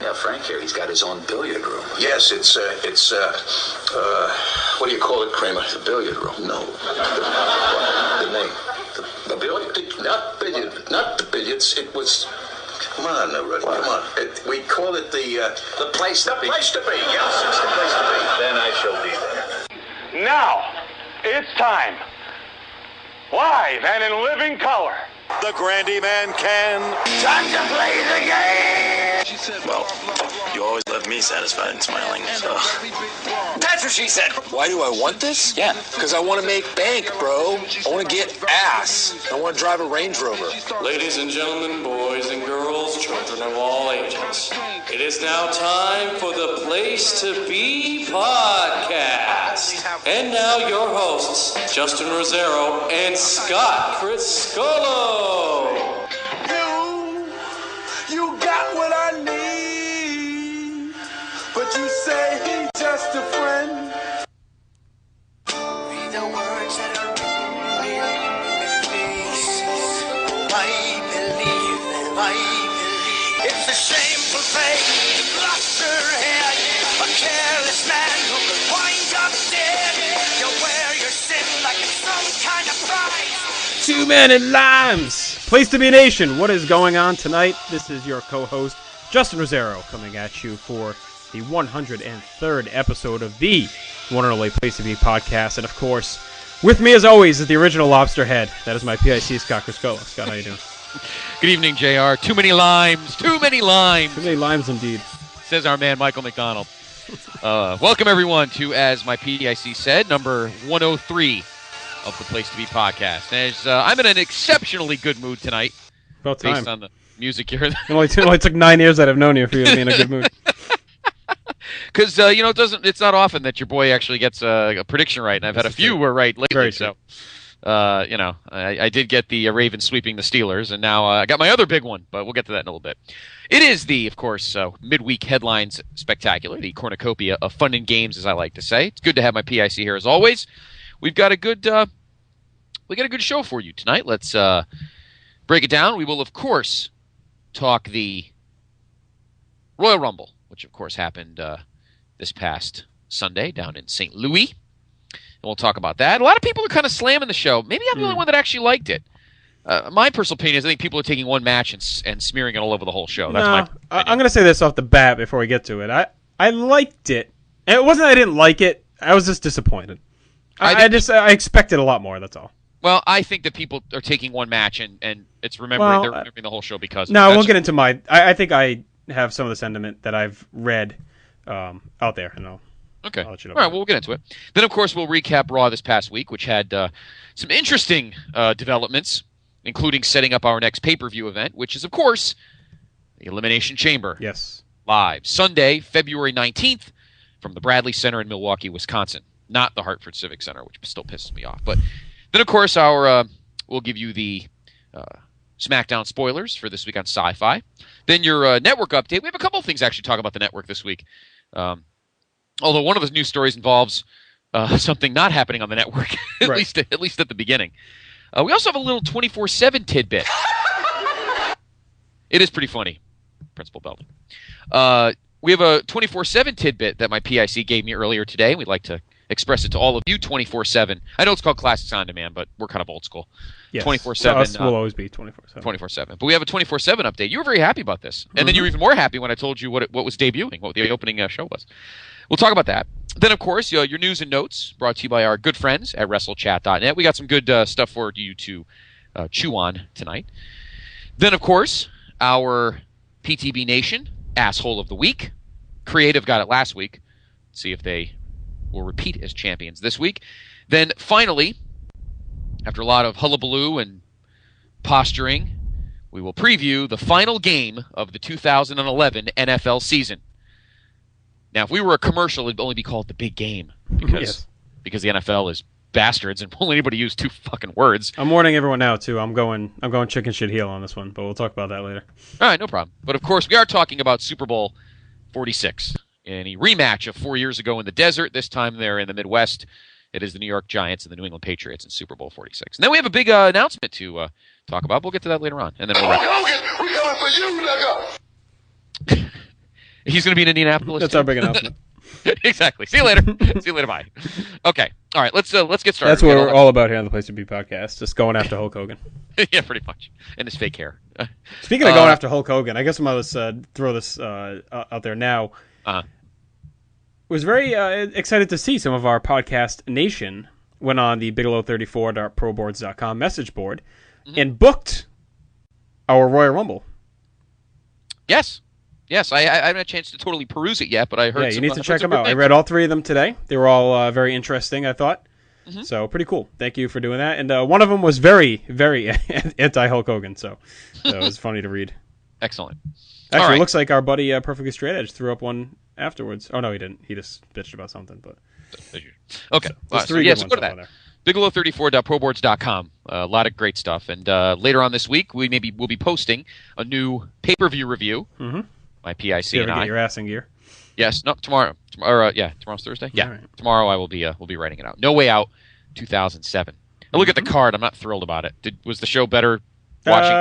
Yeah, Frank here. He's got his own billiard room. Yes, it's what do you call it, Kramer? The billiard room. No. The name. The billiard? Not the billiards. It was... Come on, Rudy, come on. We call it the place to be. The place to be, yes. It's the place to be. Then I shall be there. Now, it's time. Live and in living color. The Grandy Man can. Time to play the game! Well, you always left me satisfied and smiling, so... That's what she said! Why do I want this? Yeah. Because I want to make bank, bro. I want to get ass. I want to drive a Range Rover. Ladies and gentlemen, boys and girls, children of all ages, it is now time for the Place to Be Podcast. And now your hosts, Justin Rosero and Scott Criscolo. You got what I need, but you say he's just a friend. Read the words that are written in your faces. I believe them, I believe. It's a shameful fate to lost her head. A careless man who could wind up dead. You wear your sin like it's some kind of prize. Two Men and Limes! Place to Be Nation, what is going on tonight? This is your co-host, Justin Rosero, coming at you for the 103rd episode of the one and only Place to Be podcast. And of course, with me as always is the original lobster head. That is my PIC, Scott Criscolo. Scott, how you doing? Good evening, JR. Too many limes. Too many limes. Too many limes indeed. Says our man, Michael McDonald. Welcome, everyone, to, as my PIC said, number 103 of the Place to Be podcast. As I'm in an exceptionally good mood tonight. About time. Based on the music here. It only took 9 years that I've known you for you to be in a good mood. Because, it's not often that your boy actually gets a prediction right, and I've had a few were right lately. Very so, I did get the Ravens sweeping the Steelers, and now I got my other big one, but we'll get to that in a little bit. It is the, of course, midweek headlines spectacular, the cornucopia of fun and games, as I like to say. It's good to have my PIC here, as always. We've got a good show for you tonight. Let's break it down. We will, of course, talk the Royal Rumble, which, of course, happened this past Sunday down in St. Louis. And we'll talk about that. A lot of people are kind of slamming the show. Maybe I'm the only one that actually liked it. My personal opinion is I think people are taking one match and smearing it all over the whole show. That's my opinion. I'm going to say this off the bat before we get to it. I liked it. And it wasn't that I didn't like it. I was just disappointed. I expected a lot more, that's all. Well, I think that people are taking one match and it's they're remembering the whole show because no, I won't get into my... I think I have some of the sentiment that I've read out there, and I'll let you know. All right, well, we'll get into it. Then, of course, we'll recap Raw this past week, which had some interesting developments, including setting up our next pay-per-view event, which is, of course, the Elimination Chamber. Yes. Live. Sunday, February 19th, from the Bradley Center in Milwaukee, Wisconsin. Not the Hartford Civic Center, which still pisses me off. But then, of course, we'll give you the SmackDown spoilers for this week on Sci-Fi. Then your network update. We have a couple of things actually to talk about the network this week. Although one of the news stories involves something not happening on the network, at least at the beginning. We also have a little 24/7 tidbit. It is pretty funny, Principal Belton. We have a 24/7 tidbit that my PIC gave me earlier today. We'd like to express it to all of you 24/7. I know it's called Classics On Demand, but we're kind of old school. Yes. 24/7. Us will always be 24/7. 24/7. But we have a 24/7 update. You were very happy about this. And then you were even more happy when I told you what was debuting, what the opening show was. We'll talk about that. Then, of course, your news and notes brought to you by our good friends at WrestleChat.net. We got some good stuff for you to chew on tonight. Then, of course, our PTB Nation Asshole of the Week. Creative got it last week. Let's see if they will repeat as champions this week. Then, finally, after a lot of hullabaloo and posturing, we will preview the final game of the 2011 NFL season. Now, if we were a commercial, it'd only be called the big game because the NFL is bastards and won't anybody use two fucking words. I'm warning everyone now too. I'm going chicken shit heel on this one, but we'll talk about that later. All right, no problem. But of course, we are talking about Super Bowl 46, in a rematch of 4 years ago in the desert. This time they're in the Midwest. It is the New York Giants and the New England Patriots in Super Bowl 46. And then we have a big announcement to talk about. We'll get to that later on, and then we'll wrap. Hogan, we coming for you, nigga. He's going to be in Indianapolis. That's our big announcement. Exactly. See you later. See you later. Bye. Okay. All right. Let's get started. That's what we're all about here on the Place to Be podcast. Just going after Hulk Hogan. Yeah, pretty much. And his fake hair. Speaking of going after Hulk Hogan, I guess I'm going to throw this out there now. Was very excited to see some of our podcast nation went on the Bigelow34.proboards.com message board and booked our Royal Rumble. Yes. Yes, I haven't had a chance to totally peruse it yet, but I heard. Yeah, you need to check them out. I read all 3 of them today. They were all very interesting, I thought. So pretty cool. Thank you for doing that. And one of them was very, very anti-Hulk Hogan, so it was funny to read. Excellent. Actually, it looks like our buddy Perfectly Straight Edge threw up one afterwards. Oh, no, he didn't. He just bitched about something. But okay. So go to that. Bigelow34.proboards.com. A lot of great stuff. And later on this week, we'll be posting a new pay-per-view review. My PIC and I. Get your ass in gear. Yes, no, tomorrow. Tomorrow's Thursday. Yeah, right. Tomorrow I will be writing it out. No Way Out, 2007. I look at the card. I'm not thrilled about it. Was the show better watching?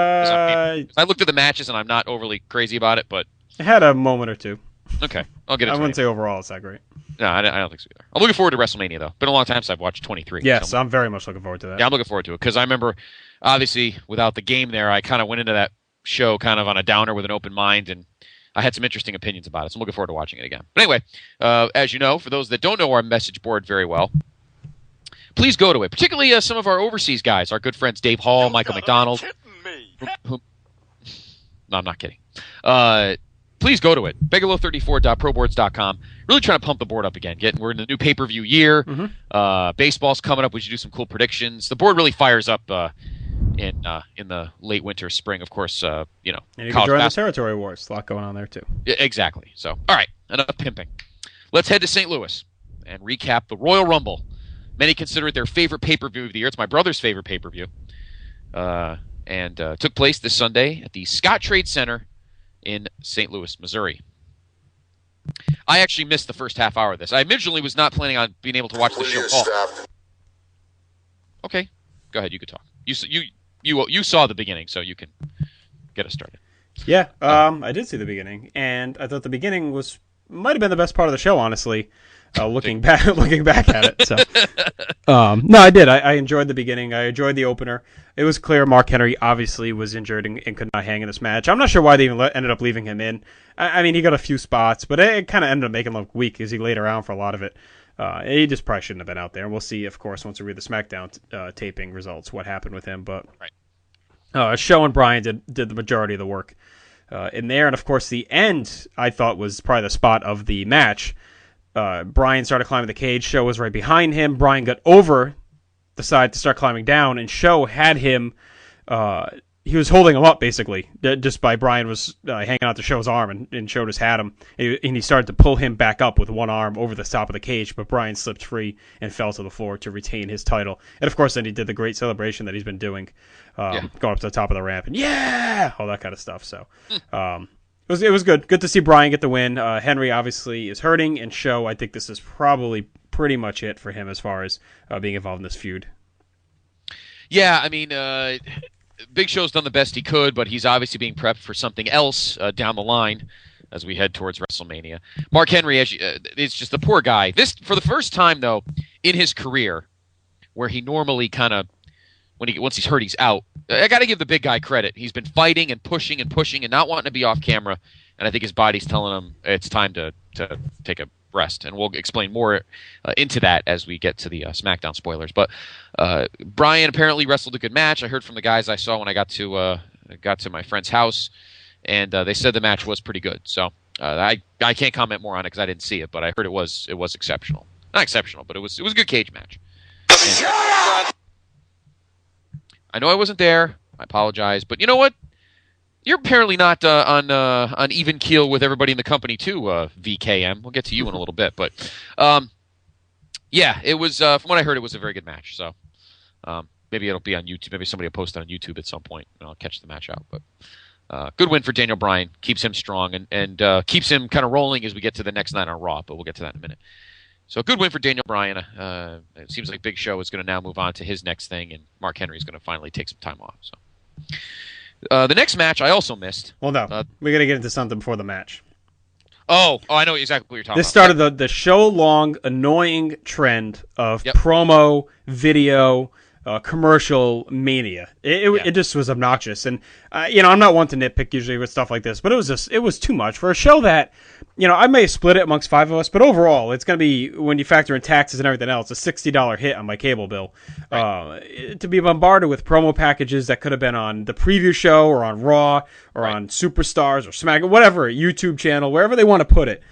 I looked at the matches and I'm not overly crazy about it, but it had a moment or two. Okay, I'll get it. I wouldn't say overall it's that great. No, I don't think so either. I'm looking forward to WrestleMania though. Been a long time since I've watched 23. Yes, so I'm very much looking forward to that. Yeah, I'm looking forward to it because I remember, obviously, without the game there, I kind of went into that show kind of on a downer with an open mind and. I had some interesting opinions about it, so I'm looking forward to watching it again. But anyway, as you know, for those that don't know our message board very well, please go to it. Particularly some of our overseas guys, our good friends Dave Hall, Michael McDonald. No, I'm not kidding. Please go to it. Bigelow34.proboards.com. Really trying to pump the board up again. We're in the new pay-per-view year. Baseball's coming up. We should do some cool predictions. The board really fires up in the late winter, spring, of course. And you can join the territory wars. A lot going on there too. Yeah, exactly. So, all right, enough pimping. Let's head to St. Louis and recap the Royal Rumble. Many consider it their favorite pay-per-view of the year. It's my brother's favorite pay-per-view, and took place this Sunday at the Scott Trade Center in St. Louis, Missouri. I actually missed the first half hour of this. I originally was not planning on being able to watch the show all. Okay, go ahead. You could talk. You saw the beginning, so you can get us started. Yeah, I did see the beginning, and I thought the beginning might have been the best part of the show, honestly. Looking back at it. So, no, I did. I enjoyed the beginning. I enjoyed the opener. It was clear Mark Henry obviously was injured and could not hang in this match. I'm not sure why they even ended up leaving him in. I mean, he got a few spots, but it kind of ended up making him look weak as he laid around for a lot of it. He just probably shouldn't have been out there. And we'll see, of course, once we read the SmackDown taping results, what happened with him. But Show and Bryan did the majority of the work in there. And, of course, the end, I thought, was probably the spot of the match. Bryan started climbing the cage. Show was right behind him. Bryan got over the side to start climbing down, and Show had him. He was holding him up basically, just by Bryan was hanging out to Show's arm, and Show just had him, and he started to pull him back up with one arm over the top of the cage, but Bryan slipped free and fell to the floor to retain his title. And of course, then he did the great celebration that he's been doing, going up to the top of the ramp and all that kind of stuff. So. It was good. Good to see Bryan get the win. Henry obviously is hurting, and Show, I think this is probably pretty much it for him as far as being involved in this feud. Yeah, I mean, Big Show's done the best he could, but he's obviously being prepped for something else down the line as we head towards WrestleMania. Mark Henry, it's just the poor guy. This, for the first time, though, in his career, where he normally kind of, once he's hurt, he's out. I got to give the big guy credit. He's been fighting and pushing and not wanting to be off camera, and I think his body's telling him it's time to take a rest. And we'll explain more into that as we get to the SmackDown spoilers. But Bryan apparently wrestled a good match. I heard from the guys I saw when I got to my friend's house, and they said the match was pretty good. So I can't comment more on it because I didn't see it, but I heard it was exceptional. Not exceptional, but it was a good cage match. I know I wasn't there. I apologize, but you know what? You're apparently not on even keel with everybody in the company too, VKM. We'll get to you in a little bit, but yeah, it was. From what I heard, it was a very good match. So maybe it'll be on YouTube. Maybe somebody will post it on YouTube at some point, and I'll catch the match out. But good win for Daniel Bryan. Keeps him strong and keeps him kind of rolling as we get to the next night on Raw. But we'll get to that in a minute. So a good win for Daniel Bryan. It seems like Big Show is going to now move on to his next thing, and Mark Henry is going to finally take some time off. So the next match I also missed. Well, no, we got to get into something before the match. Oh, I know exactly what you're talking This about. started the show-long, annoying trend of Yep. promo, video, commercial mania. It just was obnoxious. And, I'm not one to nitpick usually with stuff like this, but it was too much for a show that, I may have split it amongst 5 of us, but overall, it's going to be, when you factor in taxes and everything else, a $60 hit on my cable bill. Right. To be bombarded with promo packages that could have been on the preview show or on Raw or on Superstars or SmackDown, whatever, YouTube channel, wherever they want to put it.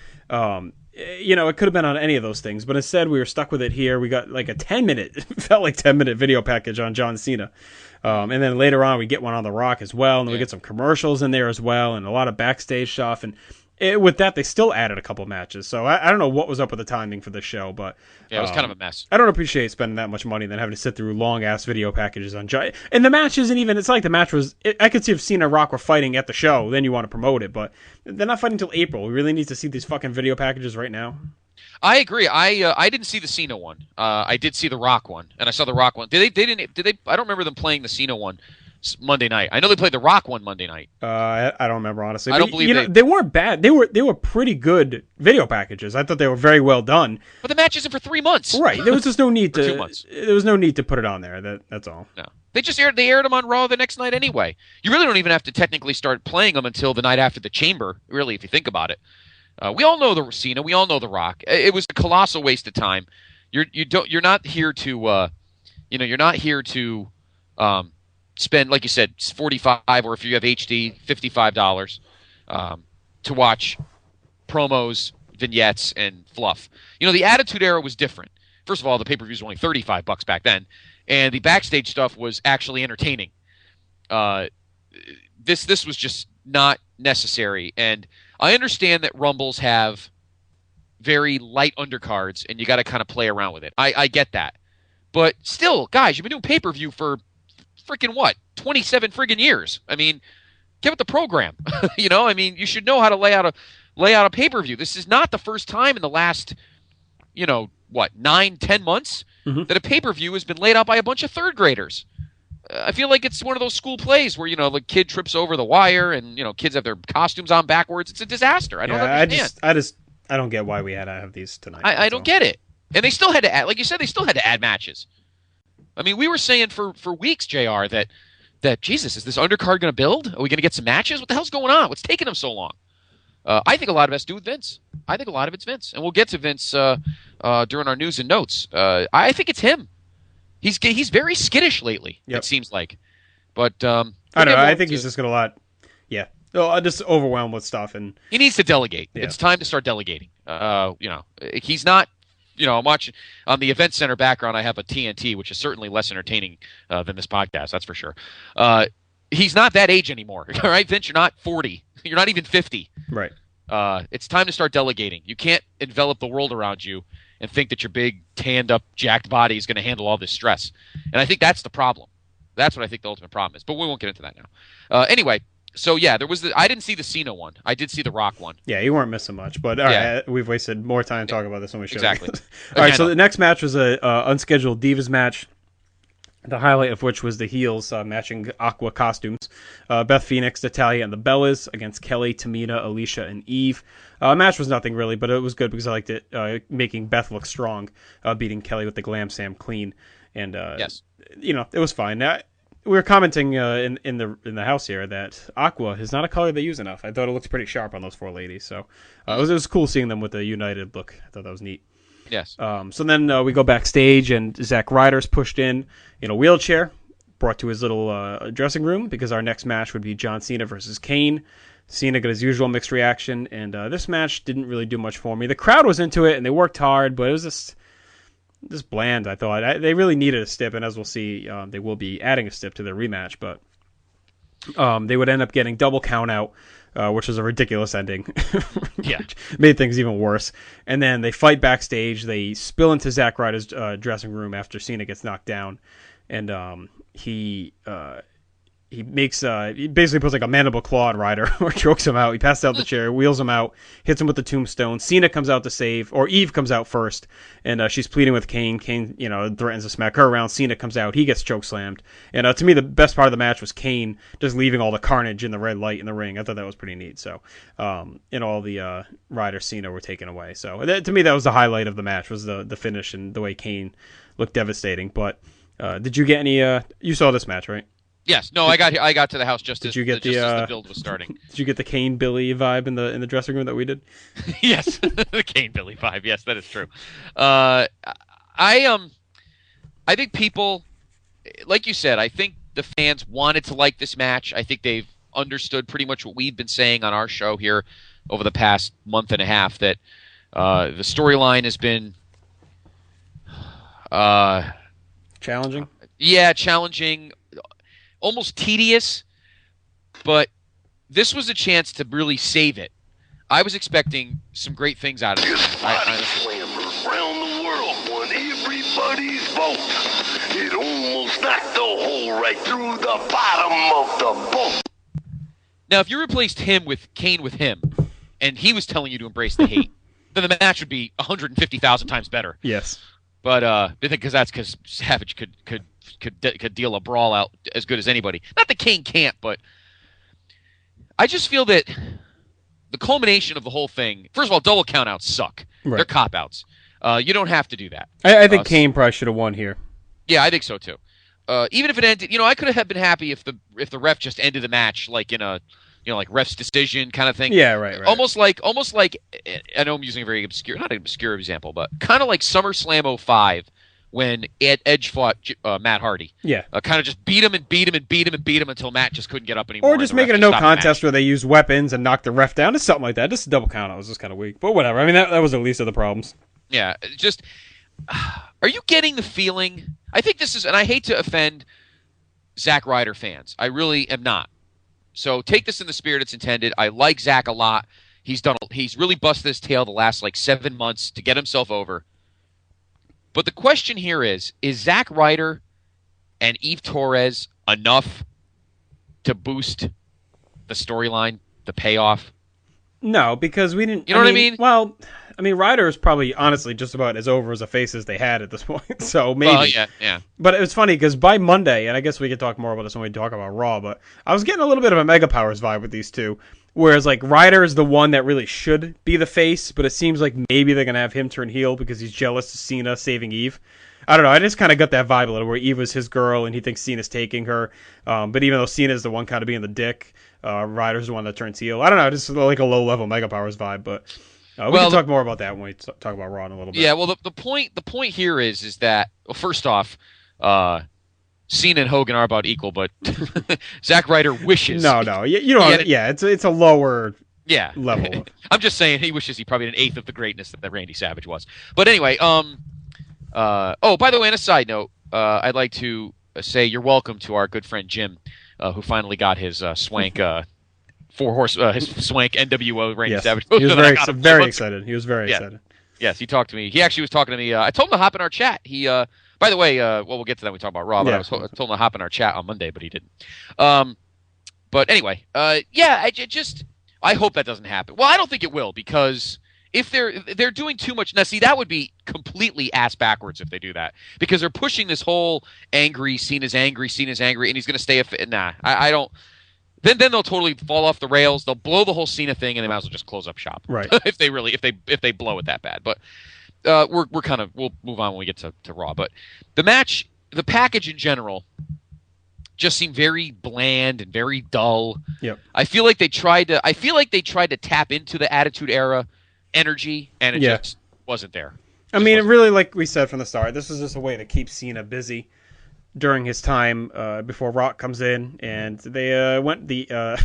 It could have been on any of those things, but instead we were stuck with it here. We got like a 10-minute, felt like 10-minute video package on John Cena. And then later on we get one on The Rock as well, and then we get some commercials in there as well, and a lot of backstage stuff. And with that, they still added a couple matches. So I don't know what was up with the timing for this show, but yeah, it was kind of a mess. I don't appreciate spending that much money than having to sit through long-ass video packages on John. And the match isn't even, it's like the match was, I could see if Cena and Rock were fighting at the show, then you want to promote it, but they're not fighting until April. We really need to see these fucking video packages right now. I agree. I didn't see the Cena one. I did see the Rock one, and I saw the Rock one. Did they? I don't remember them playing the Cena one Monday night. I know they played the Rock one Monday night. I don't remember, honestly. I don't believe they weren't bad. They were pretty good video packages. I thought they were very well done. But the match isn't for 3 months. Right. There was just no need to. 2 months. There was no need to put it on there. That's all. No. They aired them on Raw the next night anyway. You really don't even have to technically start playing them until the night after the Chamber, really, if you think about it. We all know the Cena. We all know the Rock. It was a colossal waste of time. You're not here to spend, like you said, $45, or if you have HD, $55 to watch promos, vignettes, and fluff. The Attitude Era was different. First of all, the pay-per-views were only $35 back then, and the backstage stuff was actually entertaining. This was just not necessary, and I understand that Rumbles have very light undercards, and you got to kind of play around with it. I get that. But still, guys, you've been doing pay-per-view for freaking what? 27 friggin' years. I mean, get with the program. You should know how to lay out a pay-per-view. This is not the first time in the last, 9-10 months that a pay-per-view has been laid out by a bunch of third graders. I feel like it's one of those school plays where, the kid trips over the wire and, kids have their costumes on backwards. It's a disaster. I don't understand. I don't get why we had to have these tonight. I don't get it. And they still had to add, like you said, they still had to add matches. I mean, we were saying for weeks, JR, that Jesus, is this undercard going to build? Are we going to get some matches? What the hell's going on? What's taking them so long? I think a lot of it has to do with Vince. I think a lot of it's Vince. And we'll get to Vince during our news and notes. I think it's him. He's very skittish lately, It seems like. But I don't know. I think he's just going just overwhelmed with stuff. And he needs to delegate. Yeah. It's time to start delegating. He's not... I'm watching on the Event Center background. I have a TNT, which is certainly less entertaining than this podcast. That's for sure. He's not that age anymore. All right, Vince, you're not 40. You're not even 50. Right. It's time to start delegating. You can't envelop the world around you and think that your big, tanned-up, jacked body is going to handle all this stress. And I think that's the problem. That's what I think the ultimate problem is. But we won't get into that now. Anyway. So, yeah, I didn't see the Cena one. I did see the Rock one. Yeah, you weren't missing much. But, all right, we've wasted more time talking about this than we should. Exactly. All right, so the next match was a unscheduled Divas match, the highlight of which was the heels matching Aqua costumes. Beth Phoenix, Natalya, and the Bellas against Kelly, Tamina, Alicia, and Eve. Match was nothing really, but it was good because I liked it, making Beth look strong, beating Kelly with the Glam Sam clean. And, yes. It was fine. We were commenting in the house here that Aqua is not a color they use enough. I thought it looked pretty sharp on those 4 ladies. So it was cool seeing them with a united look. I thought that was neat. Yes. So then we go backstage and Zack Ryder's pushed in a wheelchair, brought to his little dressing room because our next match would be John Cena versus Kane. Cena got his usual mixed reaction, and this match didn't really do much for me. The crowd was into it and they worked hard, but it was just bland, I thought. They really needed a stip, and as we'll see, they will be adding a stip to their rematch, but they would end up getting double count out, which was a ridiculous ending. Yeah. Made things even worse. And then they fight backstage. They spill into Zack Ryder's dressing room after Cena gets knocked down, and he he basically puts like a mandible claw on Ryder or chokes him out. He passes out the chair, wheels him out, hits him with the tombstone. Cena comes out to save, or Eve comes out first, and she's pleading with Kane. Kane, threatens to smack her around. Cena comes out, he gets choke slammed. And to me, the best part of the match was Kane just leaving all the carnage in the red light in the ring. I thought that was pretty neat. So, and all the Ryder Cena were taken away. So to me, that was the highlight of the match, was the finish and the way Kane looked devastating. But did you get any? You saw this match, right? Yes. No, I got to the house just as as the build was starting. Did you get the Kane Billy vibe in the dressing room that we did? Yes, the Kane Billy vibe. Yes, that is true. I think people, like you said, I think the fans wanted to like this match. I think they've understood pretty much what we've been saying on our show here over the past month and a half, that the storyline has been challenging. Yeah, challenging. Almost tedious, but this was a chance to really save it. I was expecting some great things out of it. Slammers around the world won everybody's vote. It almost knocked the hole right through the bottom of the boat. Now, if you replaced Kane with him, and he was telling you to embrace the hate, then the match would be 150,000 times better. Yes, but because Savage could deal a brawl out as good as anybody. Not that Kane can't, but I just feel that the culmination of the whole thing. First of all, double countouts suck. Right. They're cop-outs. You don't have to do that. I think Kane probably should have won here. Yeah, I think so too. Even if it ended, I could have been happy if the ref just ended the match like in a like ref's decision kind of thing. Yeah, right. Almost like I know I'm using a very not an obscure example, but kind of like SummerSlam 05 when Edge fought Matt Hardy. Yeah. Kind of just beat him until Matt just couldn't get up anymore. Or just make it a no contest where they use weapons and knock the ref down. It's something like that. Just a double count out was just kind of weak. But whatever. I mean, that was the least of the problems. Yeah. Just, are you getting the feeling? I think this is, and I hate to offend Zack Ryder fans. I really am not. So take this in the spirit it's intended. I like Zack a lot. He's really busted his tail the last 7 months to get himself over. But the question here is Zack Ryder and Eve Torres enough to boost the storyline, the payoff? No, because we didn't... You know what I mean? Well, Ryder is probably, honestly, just about as over as a face as they had at this point, so maybe. Well, yeah. But it was funny, because by Monday, and I guess we could talk more about this when we talk about Raw, but I was getting a little bit of a Mega Powers vibe with these two, whereas, Ryder is the one that really should be the face, but it seems like maybe they're going to have him turn heel because he's jealous of Cena saving Eve. I don't know, I just kind of got that vibe a little, where Eve was his girl, and he thinks Cena's taking her, but even though Cena's the one kind of being the dick, Ryder's the one that turns heel. I don't know, just like a low-level Mega Powers vibe, but... we can talk more about that when we talk about Raw in a little bit. Yeah, well, the point here is that, well, first off, Cena and Hogan are about equal, but Zack Ryder wishes. No, you don't. Yeah, it's a lower level. I'm just saying he wishes he probably had an eighth of the greatness that Randy Savage was. But anyway, by the way, on a side note, I'd like to say you're welcome to our good friend Jim, who finally got his swank. His swank NWO Randy Savage. He was very excited. He was very excited. Yes, he talked to me. He actually was talking to me. I told him to hop in our chat. He, by the way, we'll get to that when we talk about Raw. But I told him to hop in our chat on Monday, but he didn't. But anyway, I hope that doesn't happen. Well, I don't think it will, because if they're doing too much. Now, see, that would be completely ass backwards if they do that, because they're pushing this whole Cena's angry, and he's going to stay I don't. Then they'll totally fall off the rails. They'll blow the whole Cena thing, and they might as well just close up shop. Right. if they blow it that bad. But we'll move on when we get to Raw. But the match, the package in general, just seemed very bland and very dull. Yep. I feel like they tried to tap into the Attitude Era energy, and it just wasn't there. It really, like we said from the start, this is just a way to keep Cena busy during his time before Rock comes in, and they went the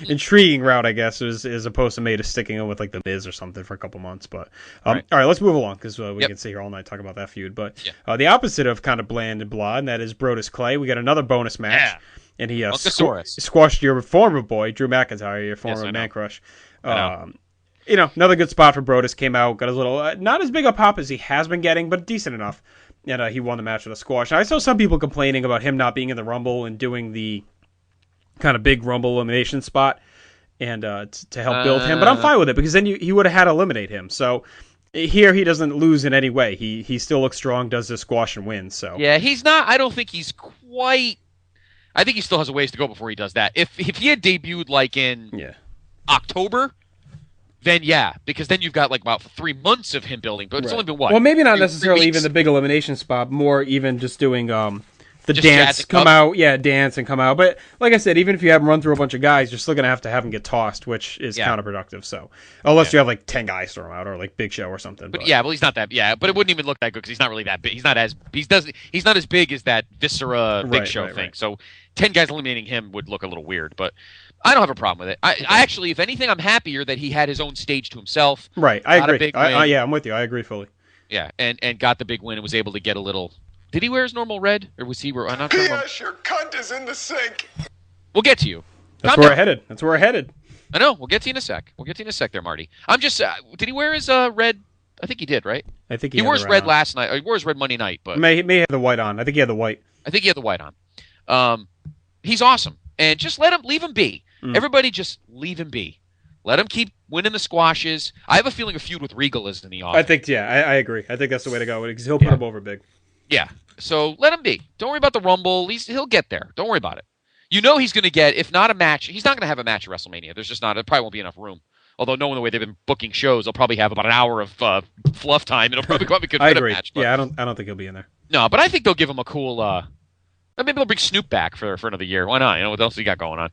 intriguing route, I guess, as opposed to maybe sticking him with the Miz or something for a couple months. But all right, let's move along, because we can sit here all night talking about that feud. But the opposite of kind of bland and blah, and that is Brodus Clay. We got another bonus match, and he squashed your former boy Drew McIntyre, your former man crush. Another good spot for Brodus. Came out, got his little not as big a pop as he has been getting, but decent enough. And he won the match with a squash. And I saw some people complaining about him not being in the Rumble and doing the kind of big Rumble elimination spot and to help build him. But I'm fine with it because then he would have had to eliminate him. So here he doesn't lose in any way. He still looks strong, does the squash and wins. So yeah, he's not. I don't think he's quite. I think he still has a ways to go before he does that. If he had debuted like in October, then yeah, because then you've got like about 3 months of him building. But it's only been what? Well, maybe not necessarily even the big elimination spot. More even just doing the Just dance, jazzing up. dance and come out. But like I said, even if you have him run through a bunch of guys, you're still going to have him get tossed, which is counterproductive. So unless you have like 10 guys throw him out or like Big Show or something. But yeah, well, he's not that. Yeah, but it wouldn't even look that good because he's not really that big. He's not as big as that Viscera Big Show thing. Right. So 10 guys eliminating him would look a little weird. But I don't have a problem with it. I actually, if anything, I'm happier that he had his own stage to himself. Right, I agree. I'm with you. I agree fully. Yeah, and got the big win and was able to get a little. Did he wear his normal red, or was he? I'm not sure. P.S. Your cunt is in the sink. We'll get to you. That's where we're headed. I know. We'll get to you in a sec. There, Marty. I'm just. Did he wear his red? I think he did, right? I think he wore his red last night. He wore his red Monday night, but may have the white on. I think he had the white. on. He's awesome, and just leave him be. Everybody, just leave him be. Let him keep winning the squashes. I have a feeling a feud with Regal is in the offing. I think, I agree. I think that's the way to go because he'll put him over big. Yeah. So let him be. Don't worry about the Rumble. He'll get there. Don't worry about it. You know he's going to get, if not a match, he's not going to have a match at WrestleMania. There's just not. There probably won't be enough room. Although knowing the way they've been booking shows, they'll probably have about an hour of fluff time. It'll probably could fit a match. But, yeah, I don't think he'll be in there. No, but I think they'll give him a cool. Maybe they'll bring Snoop back for another year. Why not? You know what else he got going on?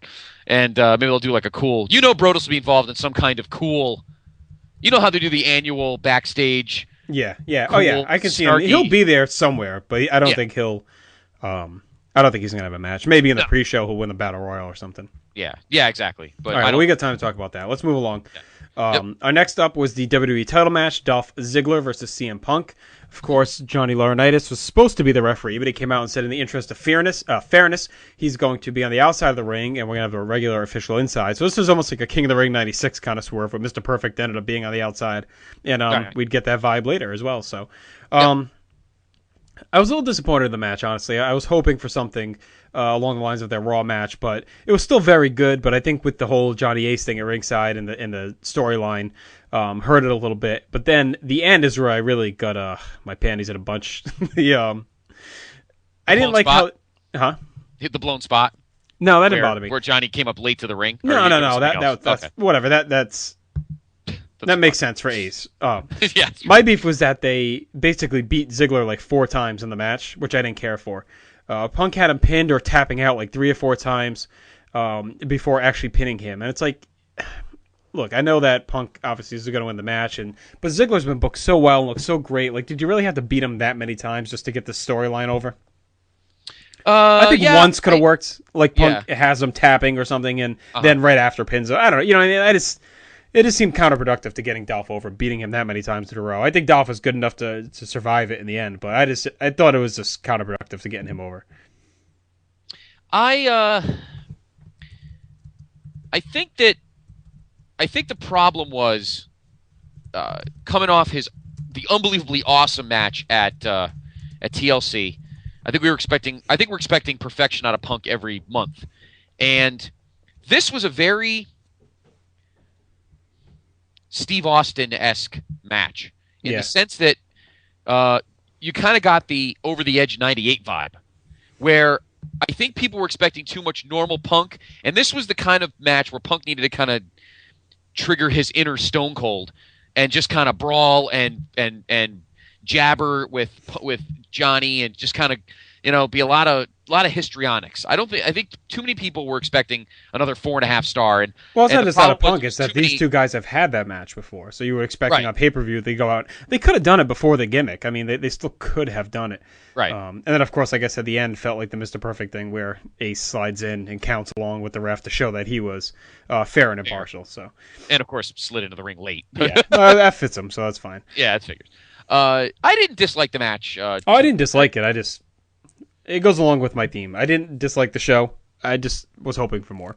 And maybe they'll do like a cool. You know, Brodus will be involved in some kind of cool. You know how they do the annual backstage. Yeah. Cool, oh yeah, I can see him. He'll be there somewhere, but I don't think he'll. I don't think he's gonna have a match. Maybe in the pre-show he'll win the Battle Royal or something. Yeah, exactly. But all right, we got time to talk about that. Let's move along. Yeah. Our next up was the WWE title match: Dolph Ziggler versus CM Punk. Of course, Johnny Laurinaitis was supposed to be the referee, but he came out and said, in the interest of fairness, he's going to be on the outside of the ring, and we're going to have a regular official inside. So this was almost like a King of the Ring 96 kind of swerve, but Mr. Perfect ended up being on the outside, and we'd get that vibe later as well. So I was a little disappointed in the match, honestly. I was hoping for something along the lines of their Raw match, but it was still very good. But I think with the whole Johnny Ace thing at ringside and the storyline, hurt it a little bit. But then the end is where I really got my panties in a bunch. I didn't like spot? how, hit the blown spot. No, that didn't bother me. Where Johnny came up late to the ring. No. That's whatever. That makes sense for Ace. Yeah. My beef was that they basically beat Ziggler like 4 times in the match, which I didn't care for. Punk had him pinned or tapping out like 3 or 4 times before actually pinning him. And it's like, look, I know that Punk obviously is going to win the match, but Ziggler's been booked so well and looks so great. Like, did you really have to beat him that many times just to get the storyline over? I think once could have worked. Like Punk has him tapping or something, and then right after pins him. I don't know. You know what I mean? It just seemed counterproductive to getting Dolph over, beating him that many times in a row. I think Dolph is good enough to survive it in the end, but I thought it was just counterproductive to getting him over. I think the problem was coming off the unbelievably awesome match at TLC. I think we're expecting perfection out of Punk every month, and this was a very Steve Austin-esque match in the sense that you kind of got the over the edge 98 vibe, where I think people were expecting too much normal Punk, and this was the kind of match where Punk needed to kind of trigger his inner Stone Cold and just kind of brawl and jabber with Johnny and just kind of be a lot of histrionics. I think too many people were expecting another 4.5 star. And well, it's not just out of Punk. It's that these two guys have had that match before, so you were expecting on pay-per-view they go out. They could have done it before the gimmick. I mean, they still could have done it. Right. And then of course, I guess at the end felt like the Mr. Perfect thing where Ace slides in and counts along with the ref to show that he was fair and impartial. So. And of course, slid into the ring late. Yeah, that fits him, so that's fine. Yeah, that figures. I didn't dislike the match. I didn't dislike it. It goes along with my theme. I didn't dislike the show. I just was hoping for more.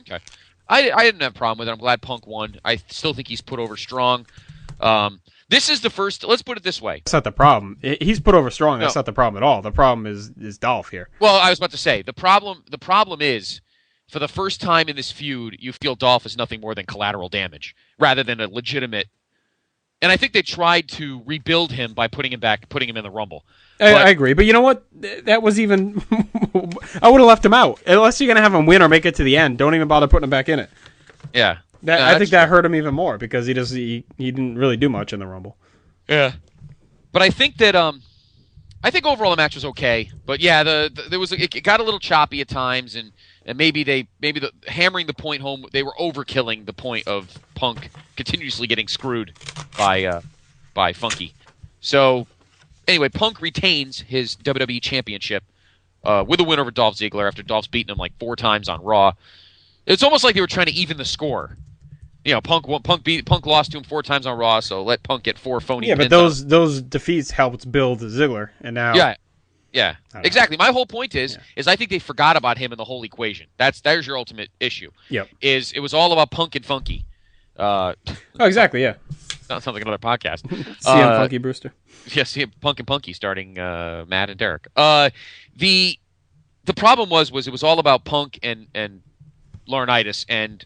Okay. I didn't have a problem with it. I'm glad Punk won. I still think he's put over strong. This is the first. Let's put it this way. That's not the problem. He's put over strong. That's not the problem at all. The problem is Dolph here. Well, I was about to say the problem is for the first time in this feud, you feel Dolph is nothing more than collateral damage rather than a legitimate. And I think they tried to rebuild him by putting him in the Rumble. I agree, but you know what? That was even. I would have left him out unless you're gonna have him win or make it to the end. Don't even bother putting him back in it. Yeah, I think that hurt him even more because he didn't really do much in the Rumble. Yeah, but I think that I think overall the match was okay. But yeah, it got a little choppy at times, and maybe the hammering the point home, they were overkilling the point of Punk continuously getting screwed by Funky. So. Anyway, Punk retains his WWE Championship with a win over Dolph Ziggler after Dolph's beaten him like 4 times on Raw. It's almost like they were trying to even the score. You know, Punk lost to him 4 times on Raw, so let Punk get 4 phony. Yeah, but those defeats helped build Ziggler, and now yeah, exactly. My whole point is I think they forgot about him in the whole equation. There's your ultimate issue. Yep. It was all about Punk and Funky. Exactly. Yeah. Sounds like another podcast. CM Funky Brewster. Yes, Punk and Punky starting Matt and Derek. The problem was it was all about Punk and Laurinaitis, and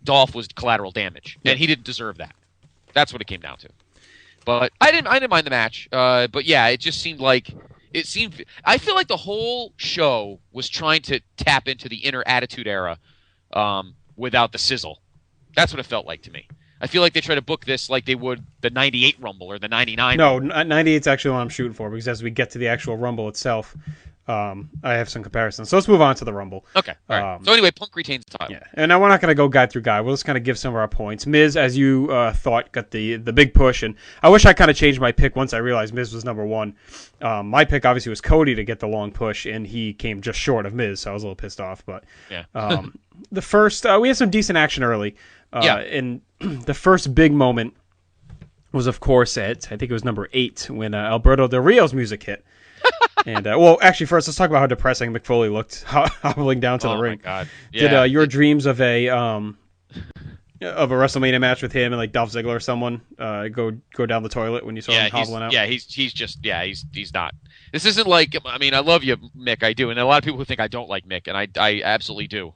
Dolph was collateral damage, and he didn't deserve that. That's what it came down to. But I didn't mind the match. But yeah, it just seemed like I feel like the whole show was trying to tap into the inner Attitude Era without the sizzle. That's what it felt like to me. I feel like they try to book this like they would the 98 Rumble or the 99 No, 98's actually what I'm shooting for, because as we get to the actual Rumble itself, I have some comparisons. So let's move on to the Rumble. Okay. All right. So anyway, Punk retains the title. Yeah, and now we're not going to go guy through guy. We'll just kind of give some of our points. Miz, as you thought, got the big push, and I wish I kind of changed my pick once I realized Miz was number 1. My pick obviously was Cody to get the long push, and he came just short of Miz, so I was a little pissed off. But the first, we had some decent action early. And the first big moment was, of course, I think it was number 8 when Alberto Del Rio's music hit. And well, actually, first let's talk about how depressing Mick Foley looked hobbling down to the ring. Oh my God! Yeah. Did your dreams of a WrestleMania match with him and like Dolph Ziggler or someone go down the toilet when you saw him hobbling out? Yeah, he's not. This isn't like, I mean, I love you, Mick, I do, and a lot of people who think I don't like Mick, and I absolutely do.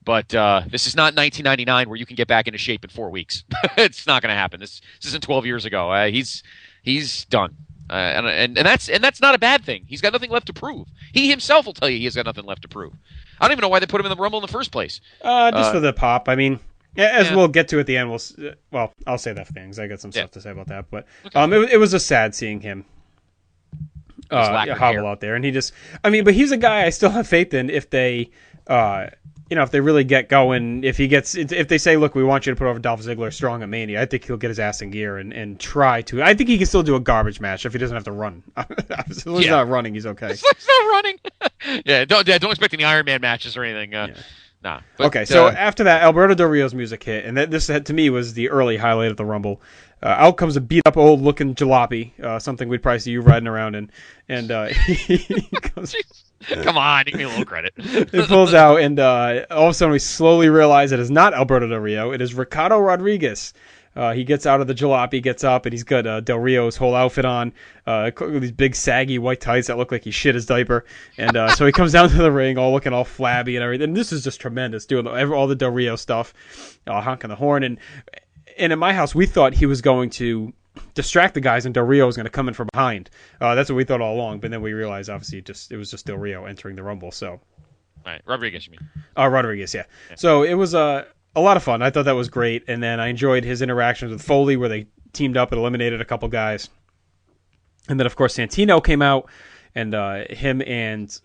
But this is not 1999 where you can get back into shape in 4 weeks. It's not going to happen. This isn't 12 years ago. He's done, and that's not a bad thing. He's got nothing left to prove. He himself will tell you he has got nothing left to prove. I don't even know why they put him in the Rumble in the first place. Just for the pop. I mean, as we'll get to at the end, I'll say that for things. I got some stuff to say about that. But it was just sad seeing him hobble out there, and he just. I mean, but he's a guy I still have faith in if they. If they really get going, if they say, look, we want you to put over Dolph Ziggler strong at Mania, I think he'll get his ass in gear and try to. I think he can still do a garbage match if he doesn't have to run. As long as he's not running, he's okay. As long as he's not running. Don't expect any Iron Man matches or anything. Nah. But, okay, so after that, Alberto Del Rio's music hit, and this to me was the early highlight of the Rumble. Out comes a beat up old looking jalopy, something we'd probably see you riding around in, and he comes. Come on, give me a little credit. It pulls out, and all of a sudden we slowly realize it is not Alberto Del Rio. It is Ricardo Rodriguez. He gets out of the jalopy, gets up, and he's got Del Rio's whole outfit on, these big saggy white tights that look like he shit his diaper. And so he comes down to the ring, all looking all flabby and everything. And this is just tremendous, doing all the Del Rio stuff, honking the horn. And in my house, we thought he was going to distract the guys, and Del Rio was going to come in from behind. That's what we thought all along. But then we realized, obviously, it was just Del Rio entering the Rumble. So, all right, Rodriguez, you mean? Rodriguez, yeah. So it was a lot of fun. I thought that was great. And then I enjoyed his interactions with Foley, where they teamed up and eliminated a couple guys. And then, of course, Santino came out, and him and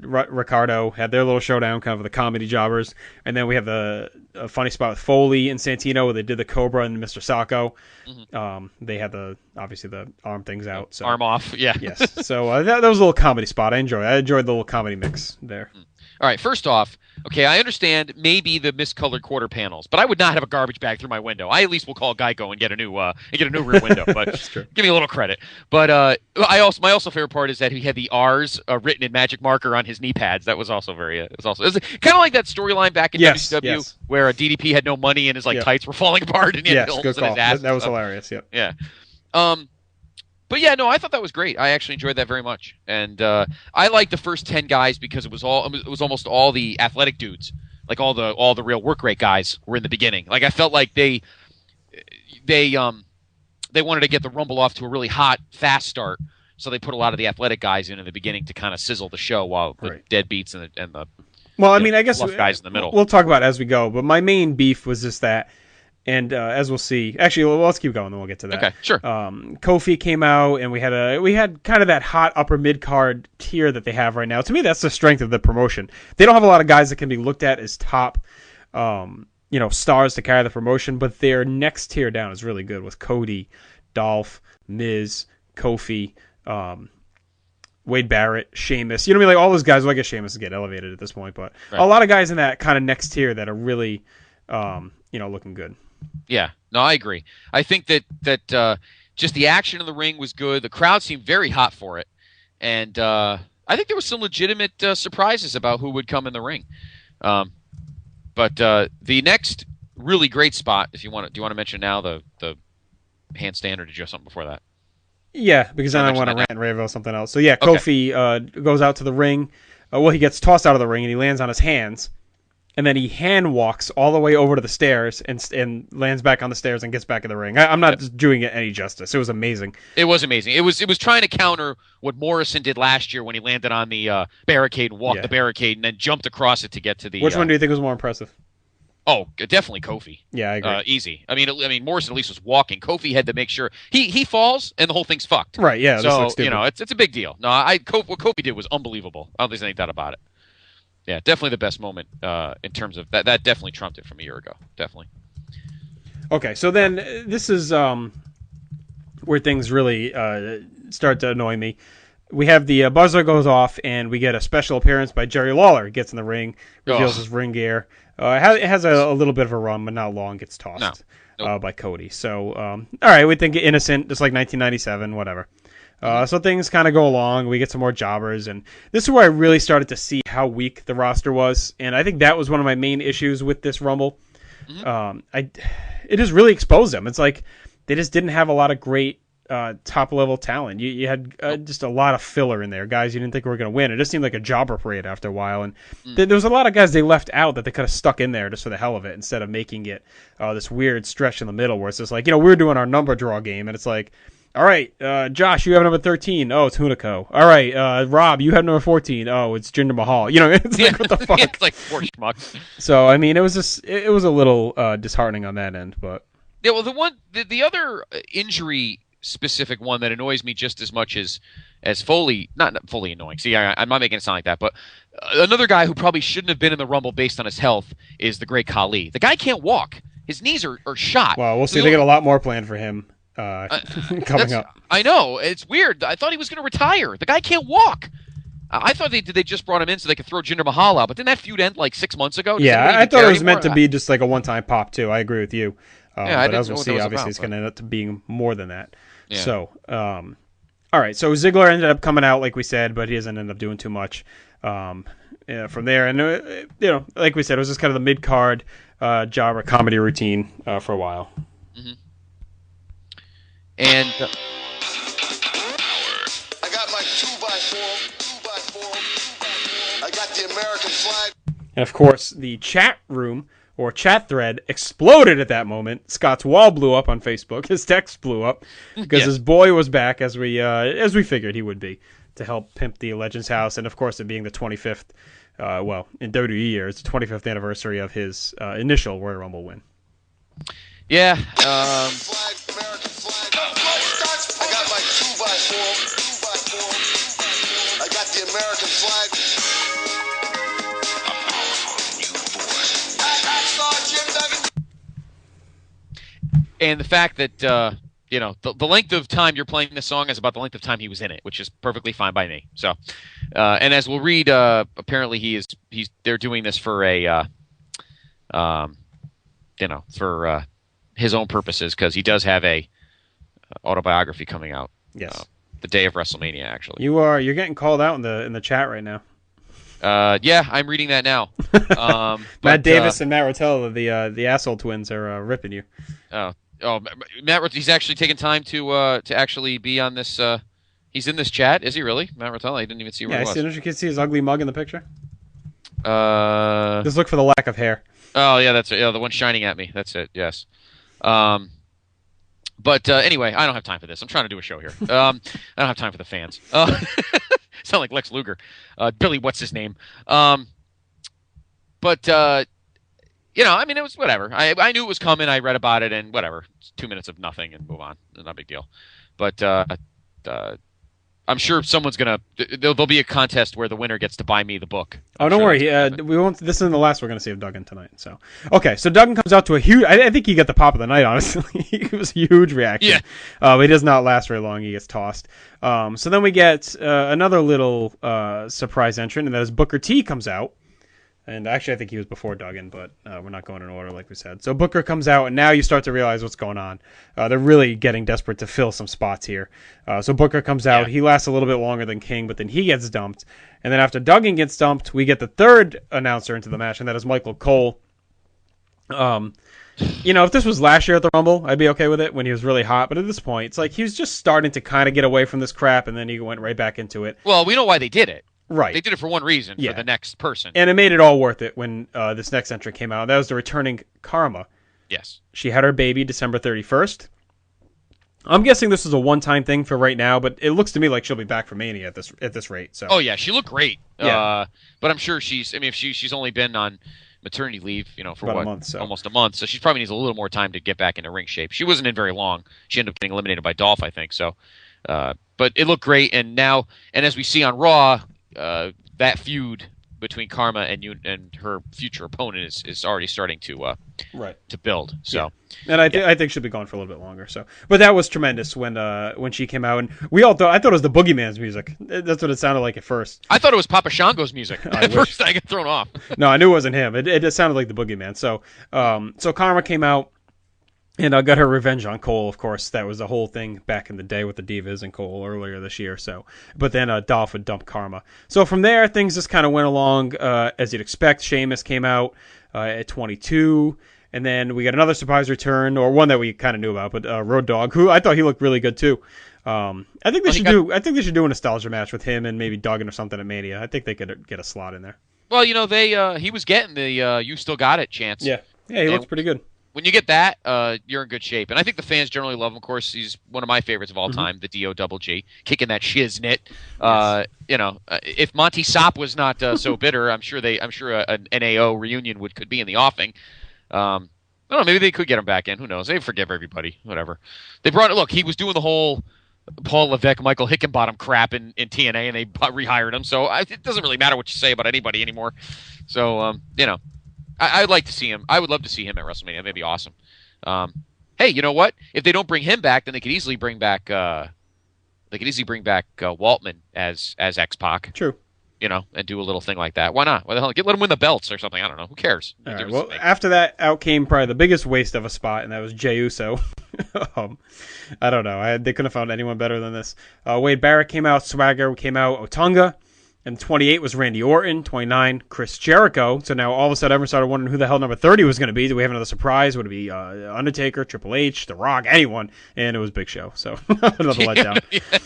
Ricardo had their little showdown, kind of the comedy jobbers. And then we have a funny spot with Foley and Santino, where they did the Cobra and Mr. Sacco. Mm-hmm. They had obviously the arm things out. So. Arm off, yeah. Yes. So that was a little comedy spot. I enjoyed the little comedy mix there. All right, first off, okay, I understand maybe the miscolored quarter panels, but I would not have a garbage bag through my window. I at least will call Geico and get a new rear window. But That's true. Give me a little credit. But my also favorite part is that he had the R's written in magic marker on his knee pads. That was also it was kind of like that storyline back in WCW where DDP had no money and his tights were falling apart and he had holes in his ass. That was hilarious. Yep. Yeah. But yeah, no, I thought that was great. I actually enjoyed that very much, and I liked the first 10 guys because it was almost all the athletic dudes. like all the real work rate guys were in the beginning. Like I felt like they wanted to get the Rumble off to a really hot, fast start, so they put a lot of the athletic guys in the beginning to kind of sizzle the show, while the deadbeats and the well, I mean, I guess guys in the middle. We'll talk about it as we go, but my main beef was just that. And as we'll see, actually, let's keep going, then we'll get to that. Okay, sure. Kofi came out, and we had kind of that hot upper mid card tier that they have right now. To me, that's the strength of the promotion. They don't have a lot of guys that can be looked at as top, stars to carry the promotion, but their next tier down is really good with Cody, Dolph, Miz, Kofi, Wade Barrett, Sheamus. You know what I mean? Like all those guys. Well, I guess Sheamus is getting elevated at this point, but a lot of guys in that kind of next tier that are really, looking good. Yeah, no, I agree. I think that just the action in the ring was good. The crowd seemed very hot for it, and I think there was some legitimate surprises about who would come in the ring. But the next really great spot, do you want to mention now the handstand, or did you have something before that? Yeah, because then I want to rant and rave about something else. So yeah, Kofi goes out to the ring. He gets tossed out of the ring and he lands on his hands. And then he hand walks all the way over to the stairs and lands back on the stairs and gets back in the ring. I'm not just doing it any justice. It was amazing. It was amazing. It was trying to counter what Morrison did last year when he landed on the barricade and walked the barricade and then jumped across it to get to the. Which one do you think was more impressive? Oh, definitely Kofi. Yeah, I agree. Easy. I mean, Morrison at least was walking. Kofi had to make sure he falls and the whole thing's fucked. Right. Yeah. So it's a big deal. No, what Kofi did was unbelievable. I don't think there's any doubt about it. Yeah, definitely the best moment in terms of that. That definitely trumped it from a year ago. Definitely. Okay, so then this is where things really start to annoy me. We have the buzzer goes off, and we get a special appearance by Jerry Lawler. He gets in the ring, reveals his ring gear. It has a little bit of a run, but not long. Gets tossed by Cody. So, all right, we think innocent, just like 1997, whatever. So things kind of go along. We get some more jobbers, and this is where I really started to see how weak the roster was. And I think that was one of my main issues with this Rumble. It just really exposed them. It's like they just didn't have a lot of great top-level talent. You had just a lot of filler in there, guys you didn't think were going to win. It just seemed like a jobber parade after a while. And there was a lot of guys they left out that they could have stuck in there just for the hell of it instead of making it this weird stretch in the middle where it's just like, we're doing our number draw game, and it's like, all right, Josh, you have number 13. Oh, it's Hunico. All right, Rob, you have number 14. Oh, it's Jinder Mahal. It's like, what the fuck? It's like four schmucks. So, I mean, it was a little disheartening on that end, but yeah. Well, the other injury specific one that annoys me just as much as Foley, not Foley annoying. See, I'm not making it sound like that, but another guy who probably shouldn't have been in the Rumble based on his health is the great Khali. The guy can't walk. His knees are shot. Well, we'll see. They got a lot more planned for him. Coming up. I know. It's weird. I thought he was going to retire. The guy can't walk. I thought they just brought him in so they could throw Jinder Mahal out, but didn't that feud end like 6 months ago? Yeah, I thought it was meant to be just like a one-time pop, too. I agree with you. But as we'll see, obviously it's going to end up being more than that. Yeah. So, all right. So Ziggler ended up coming out, like we said, but he doesn't end up doing too much from there. And, like we said, it was just kind of the mid-card jobber comedy routine for a while. Mm-hmm. And I got my 2x4. I got the American flag. And of course, the chat room or chat thread exploded at that moment. Scott's wall blew up on Facebook. His text blew up because his boy was back, as we figured he would be, to help pimp the Legends house. And of course, it being the 25th, in WWE years, the 25th anniversary of his initial Royal Rumble win. Yeah. American flag. I got my 2x4. I got the American flag. And the fact that the length of time you're playing this song is about the length of time he was in it, which is perfectly fine by me. So, and as we'll read, apparently they're doing this for for his own purposes, because he does have a autobiography coming out. Yes, the day of WrestleMania. Actually, you're getting called out in the chat right now. Yeah, I'm reading that now. Matt Davis and Matt Rotella, the asshole twins, are ripping you. Oh, Matt, he's actually taking time to actually be on this. He's in this chat. Is he really? Matt Rotella? I didn't even see where he was. Didn't you see his ugly mug in the picture? Just look for the lack of hair. Oh, yeah, that's it. Yeah, the one shining at me. That's it, yes. But anyway, I don't have time for this. I'm trying to do a show here. I don't have time for the fans. Sound like Lex Luger. Billy, what's his name? But, I mean, it was whatever. I knew it was coming. I read about it, and whatever. It's 2 minutes of nothing and move on. Not a big deal. But I'm sure someone's going to... There'll be a contest where the winner gets to buy me the book. Oh, don't worry. We won't. This isn't the last we're going to see of Duggan tonight. So, okay. So Duggan comes out to a huge. I think he got the pop of the night. Honestly, it was a huge reaction. Yeah. He does not last very long. He gets tossed. So then we get another little surprise entrant, and that is Booker T comes out. And actually, I think he was before Duggan, but we're not going in order like we said. So Booker comes out, and now you start to realize what's going on. They're really getting desperate to fill some spots here. So Booker comes out. Yeah. He lasts a little bit longer than King, but then he gets dumped. And then after Duggan gets dumped, we get the third announcer into the match, and that is Michael Cole. If this was last year at the Rumble, I'd be okay with it when he was really hot. But at this point, it's like he was just starting to kind of get away from this crap, and then he went right back into it. Well, we know why they did it. Right. They did it for one reason, for the next person. And it made it all worth it when this next entrant came out. That was the returning Kharma. Yes. She had her baby December 31st. I'm guessing this is a one-time thing for right now, but it looks to me like she'll be back for Mania at this rate. So. Oh, yeah. She looked great. Yeah. But I'm sure if she's only been on maternity leave, for about a month, almost a month, so she probably needs a little more time to get back into ring shape. She wasn't in very long. She ended up getting eliminated by Dolph, I think. So, but it looked great, and as we see on Raw, that feud between Kharma and her future opponent is already starting to build. So, and I think she'll be gone for a little bit longer. So, but that was tremendous when she came out, and I thought it was the Boogeyman's music. That's what it sounded like at first. I thought it was Papa Shango's music. At first, I got thrown off. No, I knew it wasn't him. It just sounded like the Boogeyman. So Kharma came out. And got her revenge on Cole, of course. That was the whole thing back in the day with the Divas and Cole earlier this year. So, but then Dolph would dump Kharma. So from there, things just kind of went along as you'd expect. Sheamus came out at 22, and then we got another surprise return, or one that we kind of knew about, but Road Dogg, who I thought he looked really good too. I think they should do a nostalgia match with him and maybe Duggan or something at Mania. I think they could get a slot in there. Well, he was getting the "You Still Got It" chance. Yeah, he looks pretty good. When you get that, you're in good shape. And I think the fans generally love him. Of course, he's one of my favorites of all time, the D-O-double-G, kicking that shiznit. Yes. If Monty Sop was not so bitter, I'm sure an NAO reunion could be in the offing. I don't know, maybe they could get him back in. Who knows? They forgive everybody. Whatever. Look, he was doing the whole Paul Levesque, Michael Hickenbottom crap in TNA, and they rehired him. So it doesn't really matter what you say about anybody anymore. So, I'd like to see him. I would love to see him at WrestleMania. That'd be awesome. Hey, you know what? If they don't bring him back, then they could easily bring back Waltman as X-Pac. True. And do a little thing like that. Why not? Why the hell? Let him win the belts or something. I don't know. Who cares? All right, well, after that, out came probably the biggest waste of a spot, and that was Jey Uso. I don't know. They couldn't have found anyone better than this. Wade Barrett came out. Swagger came out. Otunga. And 28 was Randy Orton. 29, Chris Jericho. So now all of a sudden everyone started wondering who the hell number 30 was going to be. Do we have another surprise? Would it be Undertaker, Triple H, The Rock, anyone? And it was Big Show. So another letdown.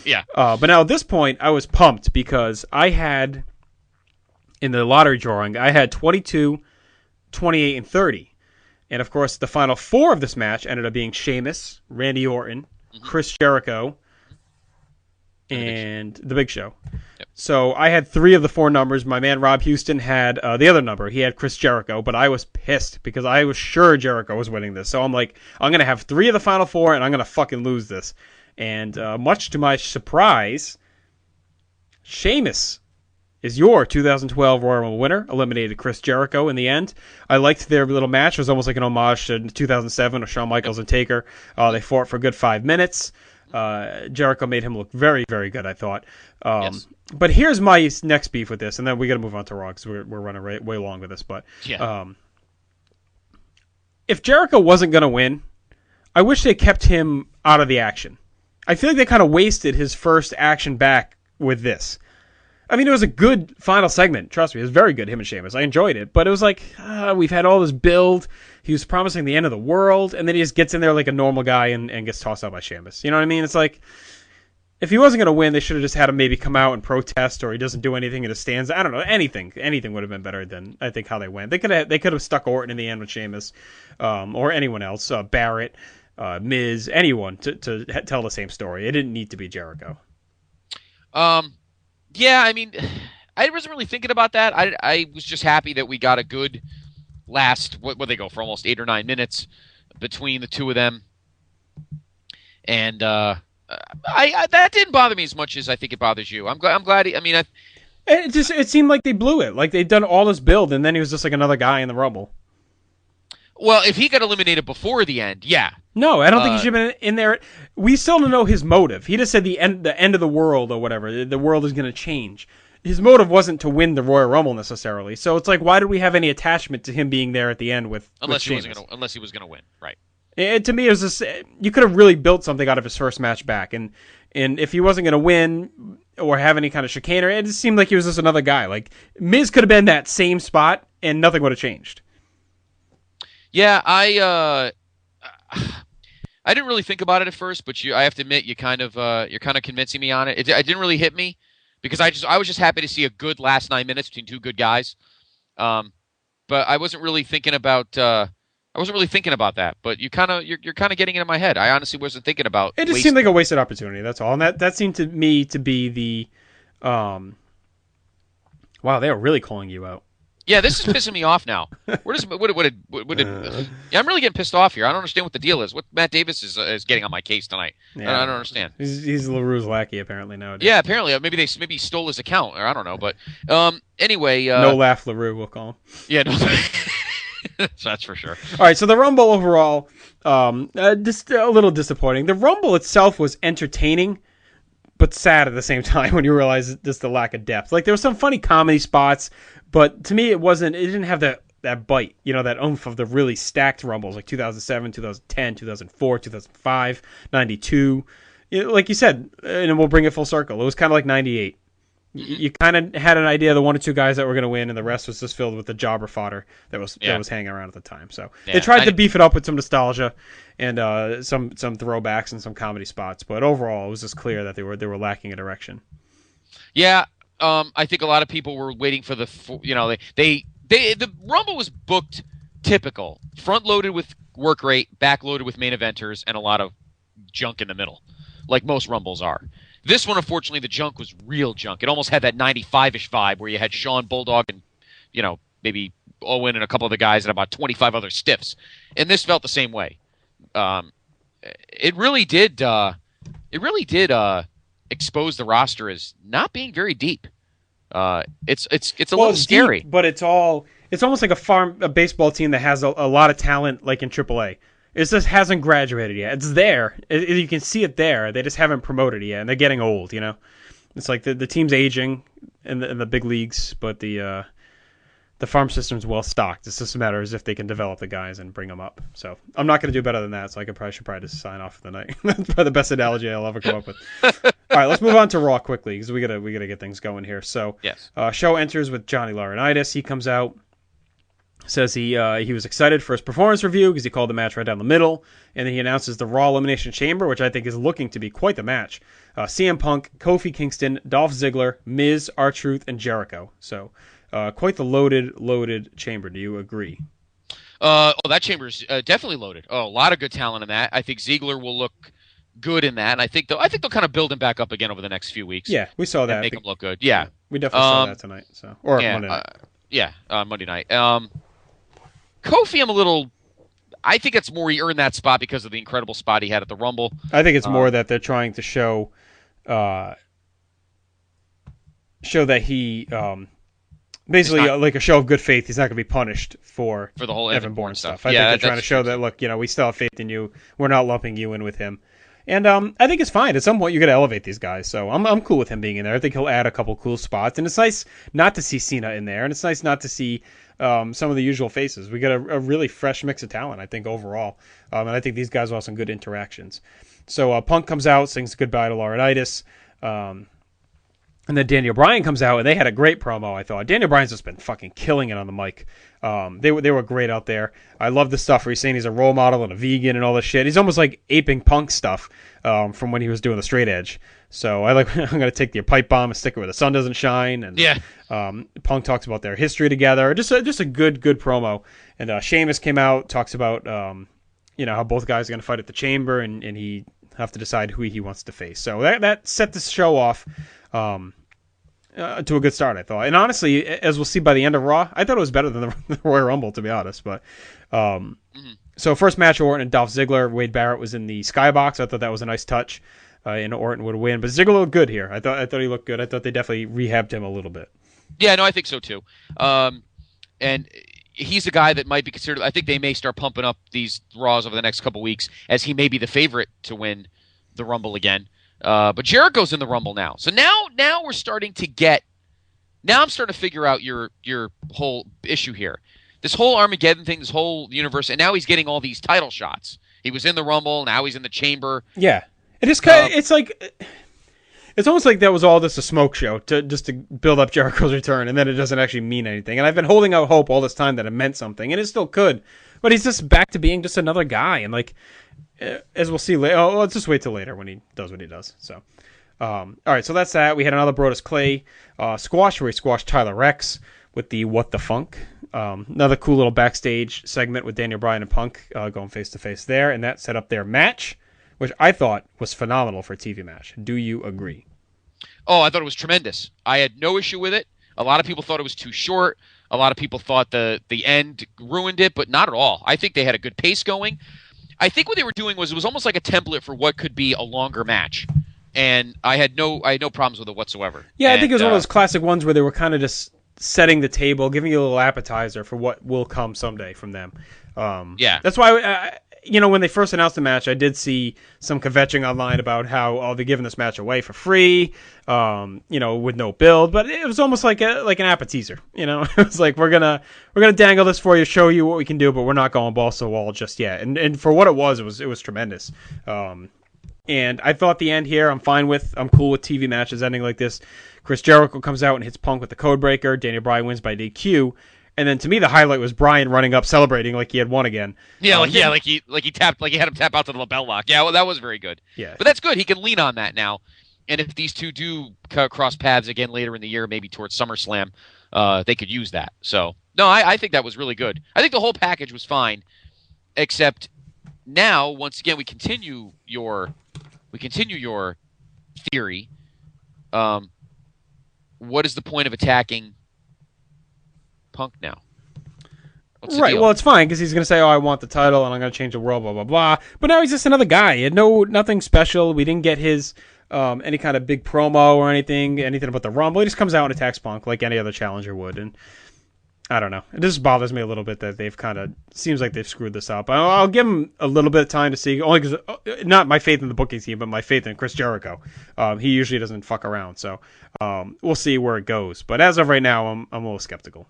Yeah. But now at this point, I was pumped because I had, in the lottery drawing, I had 22, 28, and 30. And of course, the final four of this match ended up being Sheamus, Randy Orton, Chris Jericho, and The Big Show. Yep. So I had three of the four numbers. My man Rob Houston had the other number. He had Chris Jericho, but I was pissed because I was sure Jericho was winning this. So I'm like, I'm going to have three of the final four, and I'm going to fucking lose this. And much to my surprise, Sheamus is your 2012 Royal Rumble winner, eliminated Chris Jericho in the end. I liked their little match. It was almost like an homage to 2007 with Shawn Michaels and Taker. They fought for a good 5 minutes. Jericho made him look very, very good, I thought. Yes. But here's my next beef with this, and then we got to move on to Raw because we're running way long with this. But if Jericho wasn't going to win, I wish they kept him out of the action. I feel like they kind of wasted his first action back with this. I mean, it was a good final segment. Trust me, it was very good, him and Sheamus. I enjoyed it. But it was like, we've had all this build. He was promising the end of the world, and then he just gets in there like a normal guy and gets tossed out by Sheamus. You know what I mean? It's like, If he wasn't going to win, they should have just had him maybe come out and protest, or he doesn't do anything in the stands. I don't know. Anything would have been better than I think how they went. They could have stuck Orton in the end with Sheamus, or anyone else, Barrett, Miz, anyone to tell the same story. It didn't need to be Jericho. Yeah, I mean, I wasn't really thinking about that. I was just happy that we got a good last. What they go for almost 8 or 9 minutes between the two of them, and that didn't bother me as much as I think it bothers you. I'm glad. It seemed like they blew it. Like they'd done all this build, and then he was just like another guy in the Rumble. Well, if he got eliminated before the end, yeah. No, I don't think he should have been in there. We still don't know his motive. He just said the end of the world or whatever. The world is going to change. His motive wasn't to win the Royal Rumble necessarily. So it's like, why did we have any attachment to him being there at the end with unless he Sheamus? Unless he was going to win, right? To me, it was just, you could have really built something out of his first match back, and if he wasn't going to win or have any kind of chicanery, it just seemed like he was just another guy. Like Miz could have been that same spot, and nothing would have changed. Yeah, I didn't really think about it at first, but I have to admit, you're kind of convincing me on it. It didn't really hit me because I was just happy to see a good last 9 minutes between two good guys. But I wasn't really thinking about that. But you're kind of getting it in my head. I honestly wasn't thinking about it. Just seemed like a wasted opportunity. That's all, and that seemed to me to be the wow. They were really calling you out. Yeah, this is pissing me off now. Yeah, I'm really getting pissed off here. I don't understand what the deal is. What Matt Davis is getting on my case tonight. Yeah, I don't understand. He's LaRue's lackey apparently nowadays. Yeah, apparently. Maybe he stole his account, or I don't know. But anyway, no laugh LaRue, we'll call him. Yeah, no. That's for sure. All right, so the Rumble overall, just a little disappointing. The Rumble itself was entertaining, but sad at the same time when you realize just the lack of depth. Like there were some funny comedy spots, but to me it didn't have that bite, that oomph of the really stacked Rumbles like 2007, 2010, 2004, 2005, 92. Like you said, and we'll bring it full circle. It was kind of like 98. You kind of had an idea of the one or two guys that were going to win, and the rest was just filled with the jobber fodder that was hanging around at the time. So they tried to beef it up with some nostalgia and some throwbacks and some comedy spots, but overall it was just clear that they were lacking a direction. Yeah, I think a lot of people were waiting for the Rumble was booked typical, front loaded with work rate, back loaded with main eventers, and a lot of junk in the middle, like most Rumbles are. This one, unfortunately, the junk was real junk. It almost had that 95-ish vibe where you had Shawn, Bulldog, and, maybe Owen and a couple of the guys and about 25 other stiffs. And this felt the same way. It really did expose the roster as not being very deep. It's a little scary. Deep, but it's almost like a baseball team that has a lot of talent like in AAA. It just hasn't graduated yet. It's there. You can see it there. They just haven't promoted it yet, and they're getting old, It's like the team's aging in the big leagues, but the farm system's well stocked. It's just a matter of if they can develop the guys and bring them up. So I'm not going to do better than that, so I should probably just sign off for the night. That's probably the best analogy I'll ever come up with. All right, let's move on to Raw quickly, because we gotta get things going here. So yes. Show enters with Johnny Laurinaitis. He comes out. Says he was excited for his performance review because he called the match right down the middle, and then he announces the Raw Elimination Chamber, which I think is looking to be quite the match. CM Punk, Kofi Kingston, Dolph Ziggler, Miz, R-Truth, and Jericho. So quite the loaded chamber. Do you agree? That chamber's definitely loaded. A lot of good talent in that. I think Ziggler will look good in that, and I think they'll kind of build him back up again over the next few weeks. Yeah, we saw that. Make him look good. Yeah, we definitely saw that tonight. So Monday night. Monday night. Kofi, I think it's more he earned that spot because of the incredible spot he had at the Rumble. I think it's more that they're trying to show that he basically like a show of good faith. He's not going to be punished for the whole Evan Bourne stuff. I think they're trying to show that, look, we still have faith in you. We're not lumping you in with him. And I think it's fine. At some point, you got to elevate these guys. So I'm cool with him being in there. I think he'll add a couple cool spots. And it's nice not to see Cena in there. And it's nice not to see some of the usual faces. We got a really fresh mix of talent, I think, overall. And I think these guys will have some good interactions. So Punk comes out, sings goodbye to Laurinaitis. And then Daniel Bryan comes out, and they had a great promo, I thought. Daniel Bryan's just been fucking killing it on the mic. They were great out there. I love the stuff where he's saying he's a role model and a vegan and all this shit. He's almost like aping Punk stuff from when he was doing the straight edge. So I'm going to take the pipe bomb and stick it where the sun doesn't shine. And Punk talks about their history together. Just a good promo. And Sheamus came out, talks about how both guys are going to fight at the Chamber, and he have to decide who he wants to face. So that set the show off to a good start, I thought. And honestly, as we'll see by the end of Raw, I thought it was better than the Royal Rumble, to be honest. But So first match, Orton and Dolph Ziggler. Wade Barrett was in the skybox. I thought that was a nice touch, and Orton would win. But Ziggler looked good here. I thought he looked good. I thought they definitely rehabbed him a little bit. Yeah, no, I think so too. And he's a guy that might be considered. I think they may start pumping up these Raws over the next couple weeks, as he may be the favorite to win the Rumble again. But Jericho's in the Rumble now. So now we're starting to get. Now I'm starting to figure out your whole issue here. This whole Armageddon thing, this whole universe, and now he's getting all these title shots. He was in the Rumble, now he's in the Chamber. Yeah, it is kind of. It's like. It's almost like that was all just a smoke show just to build up Jericho's return, and then it doesn't actually mean anything. And I've been holding out hope all this time that it meant something, and it still could. But he's just back to being just another guy, and like, as we'll see later. Oh, let's just wait till later when he does what he does. So, all right, so that's that. We had another Brodus Clay squash where he squashed Tyler Rex with the What the Funk. Another cool little backstage segment with Daniel Bryan and Punk going face to face there, and that set up their match, which I thought was phenomenal for a TV match. Do you agree? Oh, I thought it was tremendous. I had no issue with it. A lot of people thought it was too short. A lot of people thought the end ruined it, but not at all. I think they had a good pace going. I think what they were doing was it was almost like a template for what could be a longer match, and I had no problems with it whatsoever. Yeah, I think it was one of those classic ones where they were kind of just setting the table, giving you a little appetizer for what will come someday from them. Yeah, that's why. When they first announced the match, I did see some kvetching online about how they're giving this match away for free, with no build. But it was almost like an appetizer. It was like we're gonna dangle this for you, show you what we can do, but we're not going balls to the wall just yet. And for what it was tremendous. And I thought the end here, I'm cool with TV matches ending like this. Chris Jericho comes out and hits Punk with the code breaker. Daniel Bryan wins by DQ. And then to me, the highlight was Bryan running up, celebrating like he had won again. Yeah, like he had him tap out to the lapel lock. Yeah, well, that was very good. Yeah, but that's good. He can lean on that now. And if these two do cross paths again later in the year, maybe towards SummerSlam, they could use that. So no, I think that was really good. I think the whole package was fine, except now once again we continue your theory. What is the point of attacking Punk now? Right, well, it's fine because he's going to say, I want the title and I'm going to change the world, blah, blah, blah. But now he's just another guy. He had nothing special. We didn't get his any kind of big promo or anything about the Rumble. He just comes out and attacks Punk like any other challenger would. And I don't know. It just bothers me a little bit that they've seems like they've screwed this up. I'll give him a little bit of time to see, only because, not my faith in the booking team, but my faith in Chris Jericho. He usually doesn't fuck around. So we'll see where it goes. But as of right now, I'm a little skeptical.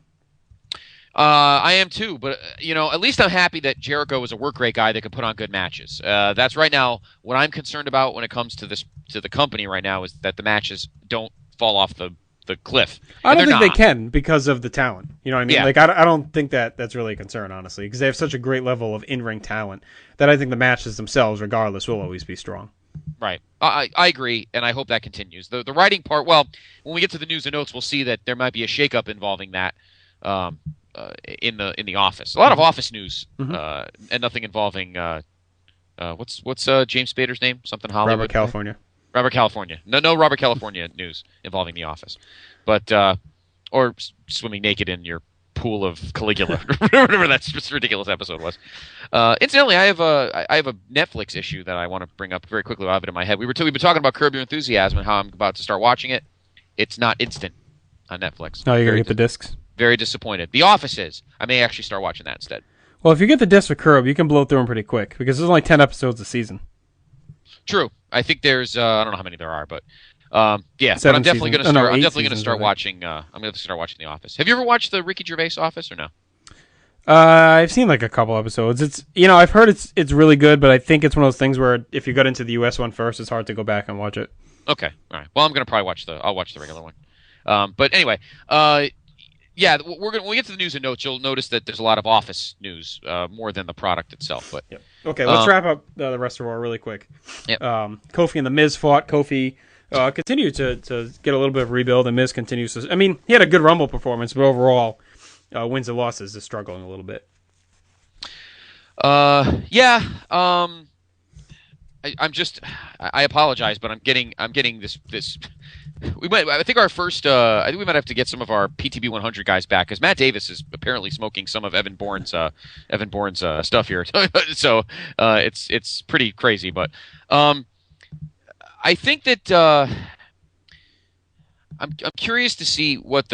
I am too, but at least I'm happy that Jericho is a work rate guy that can put on good matches. That's right now what I'm concerned about when it comes to the company right now is that the matches don't fall off the cliff. I don't think they can because of the talent. You know what I mean? Yeah. Like I don't think that's really a concern, honestly, because they have such a great level of in-ring talent that I think the matches themselves, regardless, will always be strong. Right. I agree, and I hope that continues. The writing part, well, when we get to the news and notes, we'll see that there might be a shakeup involving that. In the office, a lot of office news, and nothing involving what's James Spader's name? Something Hollywood. Robert California. Robert California. No Robert California news involving the office, but or swimming naked in your pool of Caligula, whatever that just ridiculous episode was. Incidentally, I have a Netflix issue that I want to bring up very quickly. I have it in my head. We've been talking about Curb Your Enthusiasm and how I'm about to start watching it. It's not instant on Netflix. Oh, you're gonna get the discs. Very disappointed. The Office is. I may actually start watching that instead. Well, if you get the disc for Curb, you can blow through them pretty quick because there's only 10 episodes a season. True. I think there's I don't know how many there are, but yeah. But I'm definitely going to start. I'm definitely going to start watching. I'm going to start watching The Office. Have you ever watched the Ricky Gervais Office or no? I've seen like a couple episodes. It's I've heard it's really good, but I think it's one of those things where if you got into the US one first, it's hard to go back and watch it. Okay, all right. Well, I'm gonna probably I'll watch the regular one. But anyway, yeah, when we get to the news and notes, you'll notice that there's a lot of office news more than the product itself. But yep. Okay, let's wrap up the rest of Raw really quick. Yep. Kofi and The Miz fought. Kofi continued to get a little bit of rebuild, and Miz continues to. I mean, he had a good Rumble performance, but overall, wins and losses is struggling a little bit. Yeah. I apologize, but I'm getting this. I think we might have to get some of our PTB 100 guys back because Matt Davis is apparently smoking some of Evan Bourne's stuff here. So it's pretty crazy, but I think that I'm curious to see what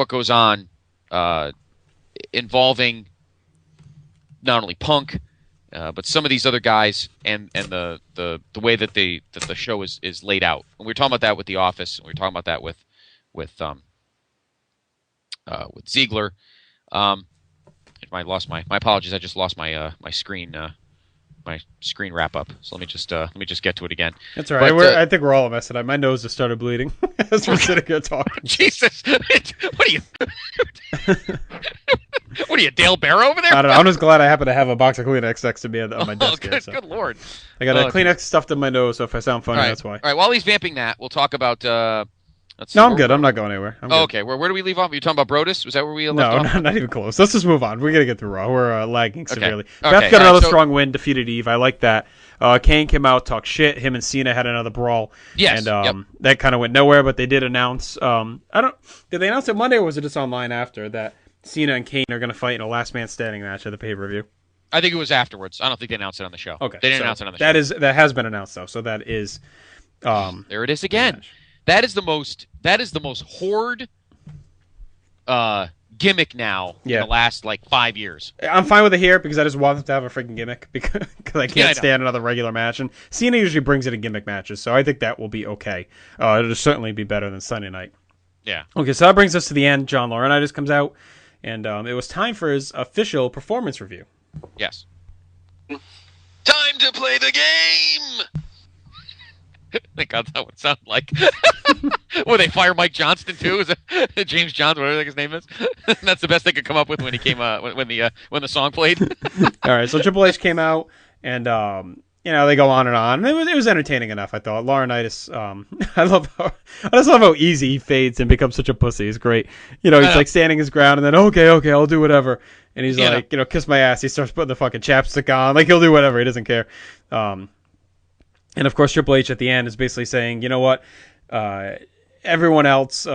goes on involving not only Punk. But some of these other guys and the way that the show is laid out, and we were talking about that with The Office, and we were talking about that with Ziegler. I lost my apologies. I just lost my screen wrap up. So let me just get to it again. That's all right. But, I think we're all messing up. My nose has started bleeding as we're sitting here talking. Jesus, what are you? What are you, Dale Bear over there? I don't know. I'm just glad I happen to have a box of Kleenex next to me on my desk here. Good Lord. I got a Kleenex stuffed in my nose, so if I sound funny, that's why. All right, while he's vamping that, we'll talk about... No, I'm good. I'm not going anywhere. I'm good. Okay, where do we leave off? Are you talking about Brodus? Was that where we left off? No, not even close. Let's just move on. We're going to get through Raw. We're lagging severely. Okay. Beth got another strong win, defeated Eve. I like that. Kane came out, talked shit. Him and Cena had another brawl. Yes. And that kind of went nowhere, but they did announce... Did they announce it Monday, or was it just online after that? Cena and Kane are going to fight in a last man standing match at the pay-per-view. I think it was afterwards. I don't think they announced it on the show. Okay. They didn't announce it on the show. That has been announced though. So that is there it is again. That is the most horde gimmick now in the last 5 years. I'm fine with it here because I just want them to have a freaking gimmick because I can't stand another regular match, and Cena usually brings it in gimmick matches, so I think that will be okay. It'll certainly be better than Sunday night. Yeah. Okay, so that brings us to the end. John Laurinaitis comes out, and it was time for his official performance review. Yes. Time to play the game! Thank God that would sound like. Well, they fire Mike Johnston too? Is it James Johns, whatever his name is? That's the best they could come up with when he came when the song played. All right, so Triple H came out, and they go on and on. It was entertaining enough, I thought. Laurinaitis, I just love how easy he fades and becomes such a pussy. It's great. He's like standing his ground, and then okay, I'll do whatever. And he's like, kiss my ass. He starts putting the fucking chapstick on. Like, he'll do whatever. He doesn't care. And of course, Triple H at the end is basically saying, you know what? Everyone else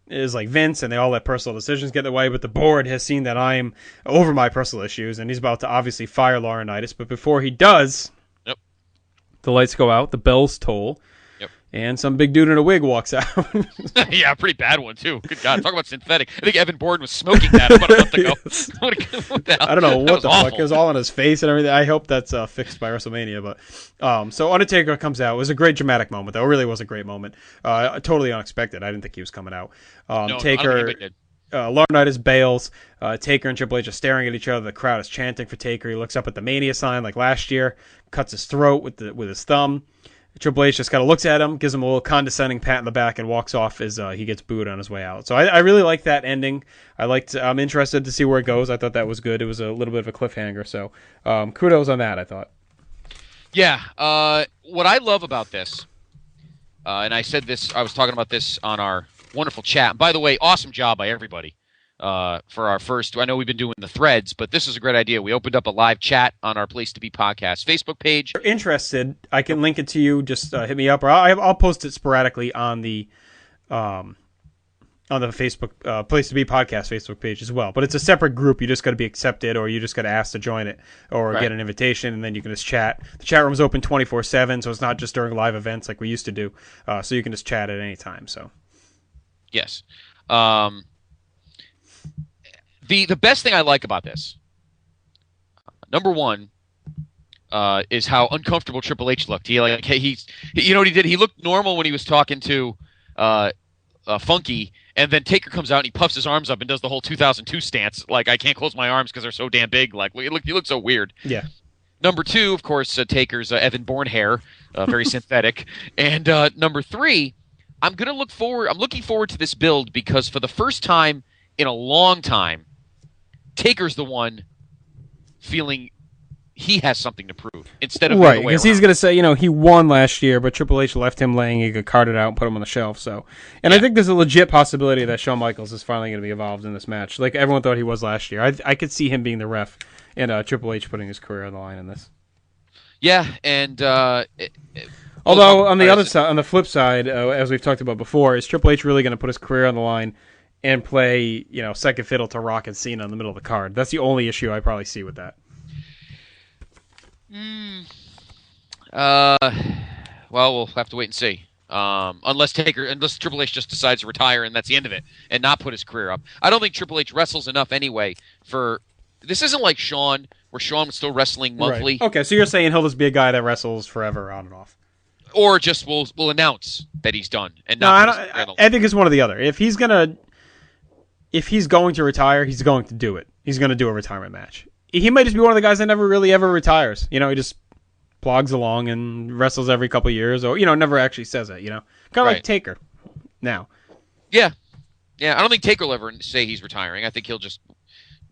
is like Vince, and they all let personal decisions get in the way, but the board has seen that I'm over my personal issues, and he's about to obviously fire Laurinaitis. But before he does, the lights go out, the bells toll, and some big dude in a wig walks out. Yeah, pretty bad one, too. Good God. Talk about synthetic. I think Evan Bourne was smoking that about a month ago. Yes. What the hell? I don't know what the awful. fuck. It was all on his face and everything. I hope that's fixed by WrestleMania. But so Undertaker comes out. It was a great dramatic moment, though. It really was a great moment. Totally unexpected. I didn't think he was coming out. No, Taker... Laurinaitis bails. Taker and Triple H are staring at each other. The crowd is chanting for Taker. He looks up at the Mania sign like last year, cuts his throat with his thumb. Triple H just kind of looks at him, gives him a little condescending pat in the back, and walks off as he gets booed on his way out. So I really like that ending. I'm interested to see where it goes. I thought that was good. It was a little bit of a cliffhanger. So kudos on that, I thought. Yeah. What I love about this, and I said this, I was talking about this on our wonderful chat. And by the way, awesome job by everybody for our first. I know we've been doing the threads, but this is a great idea. We opened up a live chat on our Place to Be podcast Facebook page. If you're interested, I can link it to you. Just hit me up, or I'll post it sporadically on the Facebook Place to Be podcast Facebook page as well. But it's a separate group. You just got to be accepted, or you just got to ask to join it, or get an invitation, and then you can just chat. The chat room's open 24/7, so it's not just during live events like we used to do. So you can just chat at any time. So. Yes. The best thing I like about this, number one, is how uncomfortable Triple H looked. You know what he did? He looked normal when he was talking to Funky, and then Taker comes out and he puffs his arms up and does the whole 2002 stance, like I can't close my arms because they're so damn big. Like he looked so weird. Yeah. Number 2, of course, Taker's Evan Bourne hair, very synthetic. And number 3, I'm looking forward to this build because for the first time in a long time, Taker's the one feeling he has something to prove instead of right, because he's going to say, he won last year, but Triple H left him laying. He could cart it out and put him on the shelf. So, and I think there's a legit possibility that Shawn Michaels is finally going to be involved in this match, like everyone thought he was last year. I could see him being the ref and Triple H putting his career on the line in this. Yeah, and although on the other side, on the flip side, as we've talked about before, is Triple H really going to put his career on the line and play, second fiddle to Rock and Cena in the middle of the card? That's the only issue I probably see with that. Well, we'll have to wait and see. Unless Triple H just decides to retire and that's the end of it, and not put his career up. I don't think Triple H wrestles enough anyway for. This isn't like Shawn, where Shawn was still wrestling monthly. Right. Okay, so you're saying he'll just be a guy that wrestles forever on and off, or just will announce that he's done and not. No, I think it's one or the other. If he's going to retire, he's going to do it. He's going to do a retirement match. He might just be one of the guys that never really ever retires. He just plogs along and wrestles every couple of years, or never actually says it. Kind of like Taker now. Yeah. I don't think Taker will ever say he's retiring. I think he'll just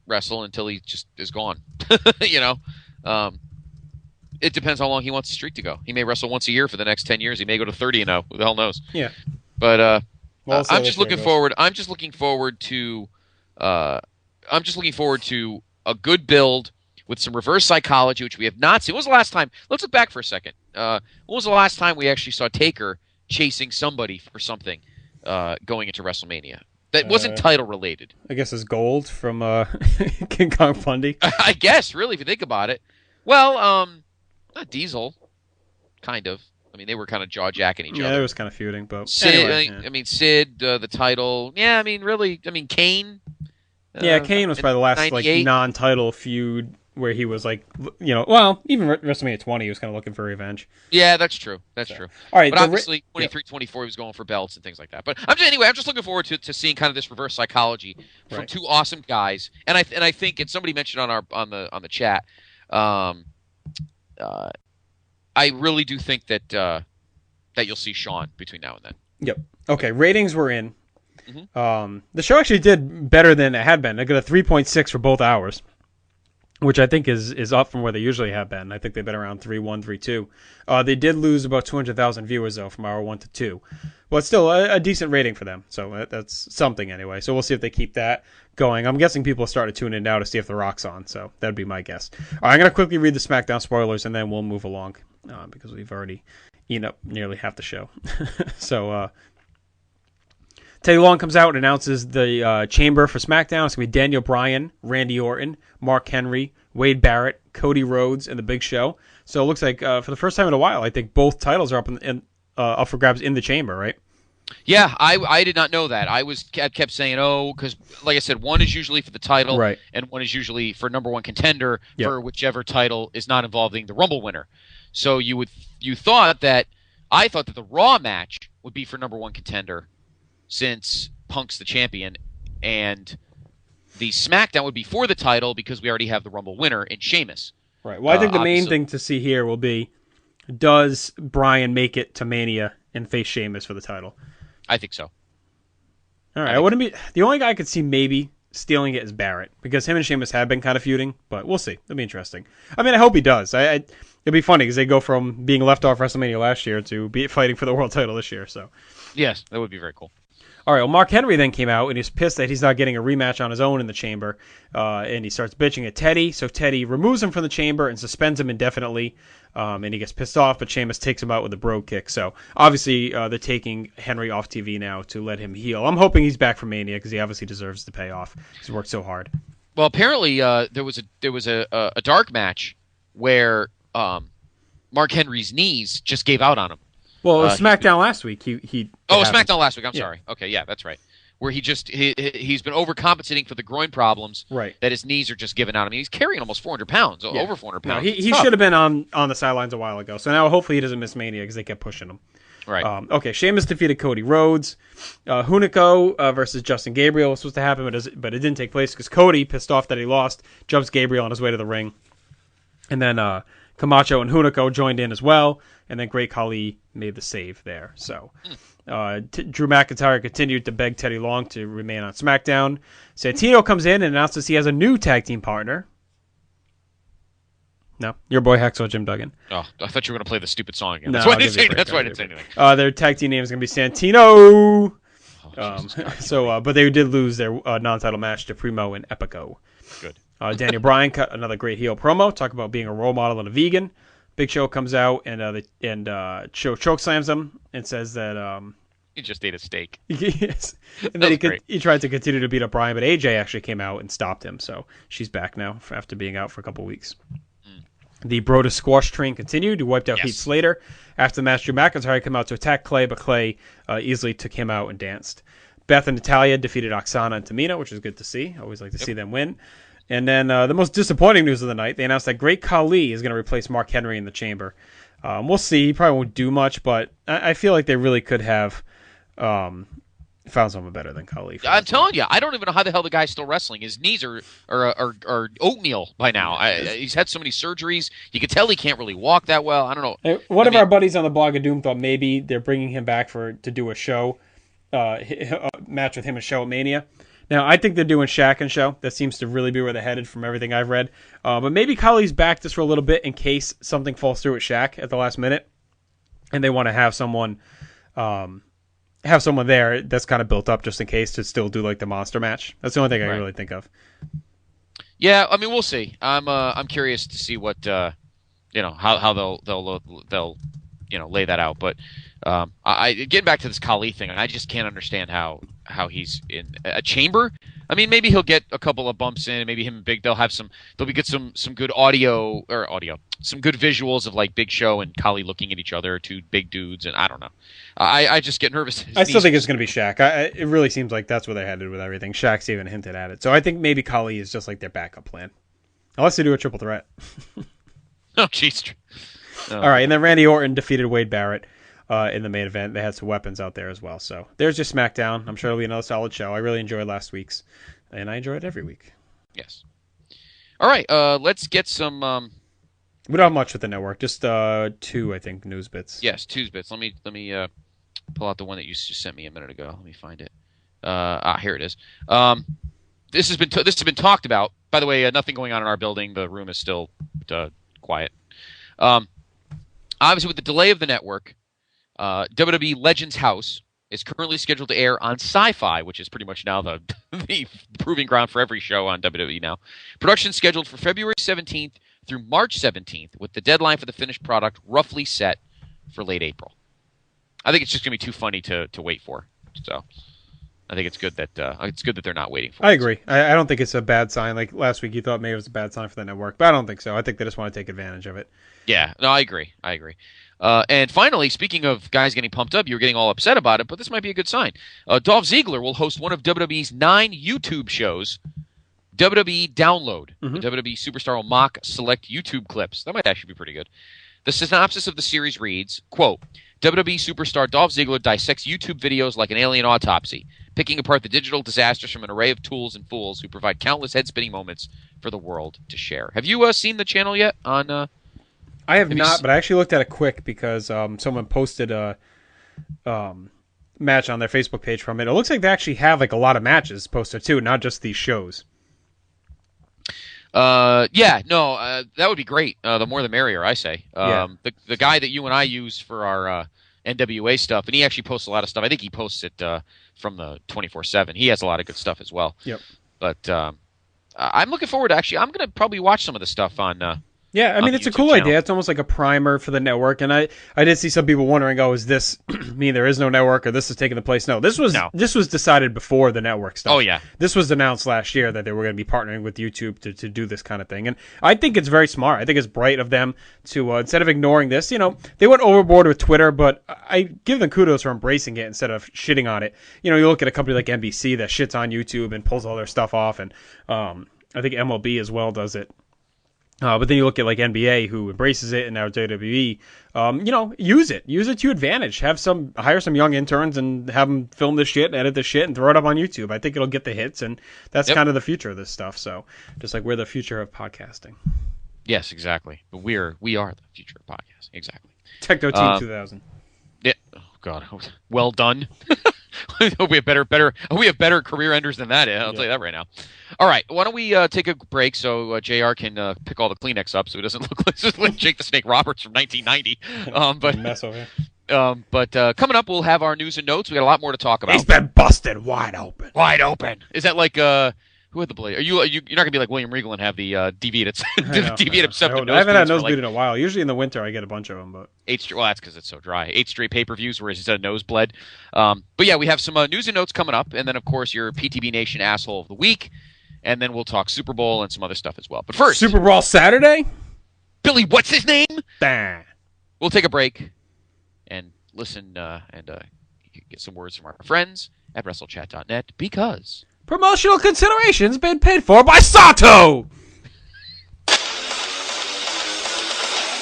wrestle until he just is gone. It depends how long he wants the streak to go. He may wrestle once a year for the next 10 years. He may go to 30. Who the hell knows? Yeah. But I'm just looking forward. I'm just looking forward to. I'm just looking forward to a good build with some reverse psychology, which we have not seen. When was the last time? Let's look back for a second. When was the last time we actually saw Taker chasing somebody for something going into WrestleMania? That wasn't title related. I guess it's Gold from King Kong Bundy. I guess, really, if you think about it. Well, not Diesel, kind of. I mean, they were kind of jaw-jacking each other. Yeah, it was kind of feuding, but Sid. Anyway, Sid, the title. Yeah, really. Kane. Kane was probably the last 98. non-title feud where he was even WrestleMania 20, he was kind of looking for revenge. Yeah, that's true. That's true. All right, but obviously 23, 24, he was going for belts and things like that. But I'm just looking forward to seeing kind of this reverse psychology from two awesome guys. And I think, and somebody mentioned on the chat, I really do think that you'll see Shawn between now and then. Yep. Okay, ratings were in. Mm-hmm. The show actually did better than it had been. I got a 3.6 for both hours, which I think is up from where they usually have been. I think they've been around 3.1, 3.2. They did lose about 200,000 viewers, though, from hour 1 to 2. Well, it's still a decent rating for them, so that's something anyway. So we'll see if they keep that going. I'm guessing people are starting to tune in now to see if The Rock's on, so that'd be my guess. All right, I'm going to quickly read the SmackDown spoilers, and then we'll move along because we've already eaten up nearly half the show. So, Teddy Long comes out and announces the chamber for SmackDown. It's going to be Daniel Bryan, Randy Orton, Mark Henry, Wade Barrett, Cody Rhodes, and The Big Show. So it looks like for the first time in a while, I think both titles are up for grabs in the chamber, right? Yeah, I did not know that. I kept saying, because like I said, one is usually for the title, right, and one is usually for number one contender for whichever title is not involving the Rumble winner. So I thought that the Raw match would be for number one contender, since Punk's the champion, and the SmackDown would be for the title because we already have the Rumble winner in Sheamus. Right. Well, I think the main thing to see here will be, does Bryan make it to Mania and face Sheamus for the title? I think so. All right. The only guy I could see maybe stealing it is Barrett, because him and Sheamus have been kind of feuding, but we'll see. It'll be interesting. I mean, I hope he does. It'll be funny because they go from being left off WrestleMania last year to fighting for the world title this year. So, yes, that would be very cool. All right, well, Mark Henry then came out, and he's pissed that he's not getting a rematch on his own in the chamber, and he starts bitching at Teddy, so Teddy removes him from the chamber and suspends him indefinitely, and he gets pissed off, but Sheamus takes him out with a bro kick. So, obviously, they're taking Henry off TV now to let him heal. I'm hoping he's back for Mania, because he obviously deserves the payoff. He's worked so hard. Well, apparently, there was a dark match where Mark Henry's knees just gave out on him. Well, it was SmackDown last week. SmackDown last week. I'm sorry. Okay, yeah, that's right. Where he's been overcompensating for the groin problems. Right. That his knees are just giving out. I mean, he's carrying almost 400 pounds, over 400 pounds. No, he should have been on the sidelines a while ago. So now hopefully he doesn't miss Mania because they kept pushing him. Right. Okay, Sheamus defeated Cody Rhodes. Hunico versus Justin Gabriel was supposed to happen, but it didn't take place because Cody, pissed off that he lost, jumps Gabriel on his way to the ring. And then Camacho and Hunico joined in as well, and then Great Khali made the save there. So Drew McIntyre continued to beg Teddy Long to remain on SmackDown. Santino comes in and announces he has a new tag team partner. No, your boy Hacksaw Jim Duggan. Oh, I thought you were going to play the stupid song again. No, That's why I didn't say anything. Their tag team name is going to be Santino. Oh, but they did lose their non-title match to Primo and Epico. Good. Daniel Bryan cut another great heel promo, talk about being a role model and a vegan. Big Show comes out and Show chokeslams him and says that he just ate a steak. Yes. And then he tried to continue to beat up Bryan, but AJ actually came out and stopped him. So she's back now after being out for a couple weeks. The Brodus Squash train continued. He wiped out Heath Slater. After the match, Drew McIntyre came out to attack Clay, but Clay easily took him out and danced. Beth and Natalya defeated Oksana and Tamina, which is good to see. I always like to see them win. And then the most disappointing news of the night, they announced that Great Khali is going to replace Mark Henry in the Chamber. We'll see. He probably won't do much, but I feel like they really could have found someone better than Khali. I'm telling you, I don't even know how the hell the guy's still wrestling. His knees are oatmeal by now. He's had so many surgeries. You can tell he can't really walk that well. I don't know. One of our buddies on the Blog of Doom thought maybe they're bringing him back to do a show, a match with him and Show at Mania. Now, I think they're doing Shaq and Show. That seems to really be where they're headed from everything I've read. But maybe Khali's back just for a little bit in case something falls through at Shaq at the last minute, and they want to have someone there that's kind of built up just in case to still do like the monster match. That's the only thing I can really think of. Yeah, I mean, we'll see. I'm curious to see what how they'll lay that out. But getting back to this Khali thing, I just can't understand how he's in a chamber. I mean, maybe he'll get a couple of bumps in. Maybe him and Big, they'll get some good some good visuals of like Big Show and Khali looking at each other, two big dudes, and I don't know. I just get nervous. I still think it's going to be Shaq. It really seems like that's where they're headed with everything. Shaq's even hinted at it. So I think maybe Khali is just like their backup plan. Unless they do a triple threat. Oh, jeez. All right, and then Randy Orton defeated Wade Barrett in the main event. They had some weapons out there as well. So there's your SmackDown. I'm sure it'll be another solid show. I really enjoyed last week's, and I enjoy it every week. Yes. All right, let's get some... We don't have much with the network. Just 2, I think, news bits. Yes, 2 bits. Let me pull out the one that you just sent me a minute ago. Let me find it. Here it is. This has been talked about. By the way, nothing going on in our building. The room is still quiet. Obviously, with the delay of the network, WWE Legends House is currently scheduled to air on Sci-Fi, which is pretty much now the proving ground for every show on WWE now. Production scheduled for February 17th through March 17th, with the deadline for the finished product roughly set for late April. I think it's just going to be too funny to wait for. So I think it's good that they're not waiting for it. I agree. I don't think it's a bad sign. Like last week, you thought maybe it was a bad sign for the network, but I don't think so. I think they just want to take advantage of it. Yeah, no, I agree. And finally, speaking of guys getting pumped up, you were getting all upset about it, but this might be a good sign. Dolph Ziggler will host one of WWE's 9 YouTube shows, WWE Download. The WWE Superstar will mock select YouTube clips. That might actually be pretty good. The synopsis of the series reads, quote, WWE Superstar Dolph Ziggler dissects YouTube videos like an alien autopsy, picking apart the digital disasters from an array of tools and fools who provide countless head-spinning moments for the world to share. Have you seen the channel yet? I have not, but I actually looked at it quick because someone posted a match on their Facebook page from it. It looks like they actually have like a lot of matches posted too, not just these shows. That would be great. The more the merrier, I say. The guy that you and I use for our NWA stuff, and he actually posts a lot of stuff. I think he posts it from the 24/7. He has a lot of good stuff as well. Yep. But I'm looking forward to I'm going to probably watch some of the stuff on. Yeah, I mean, it's a cool idea. It's almost like a primer for the network. And I did see some people wondering, is this mean there is no network or this is taking the place? No, this was decided before the network stuff. Oh, yeah. This was announced last year that they were going to be partnering with YouTube to do this kind of thing. And I think it's very smart. I think it's bright of them to, instead of ignoring this, they went overboard with Twitter, but I give them kudos for embracing it instead of shitting on it. You look at a company like NBC that shits on YouTube and pulls all their stuff off. And I think MLB as well does it. But then you look at like NBA who embraces it, and now WWE, use it to your advantage. Hire some young interns and have them film this shit, edit this shit, and throw it up on YouTube. I think it'll get the hits, and that's kind of the future of this stuff. So just like we're the future of podcasting. Yes, exactly. But we are the future of podcasting. Exactly. Techno Team 2000. Yeah. Oh God. Well done. We have better career enders than that. I'll tell you that right now. All right. Why don't we take a break so JR can pick all the Kleenex up so it doesn't look like Jake the Snake Roberts from 1990. But mess over here. But coming up, we'll have our news and notes. We got a lot more to talk about. He's been busted wide open. Wide open. Is that like who had the blade? You're not gonna be like William Regal and have the deviated septum. I haven't had nosebleed in a while. Usually in the winter I get a bunch of them, but well, that's because it's so dry. 8 straight pay-per-views where he's had a nosebleed. But yeah, we have some news and notes coming up, and then of course your PTB Nation asshole of the week, and then we'll talk Super Bowl and some other stuff as well. But first, Super Bowl Saturday. Billy, what's his name? Bah. We'll take a break and listen and get some words from our friends at WrestleChat.net because promotional considerations been paid for by Sato.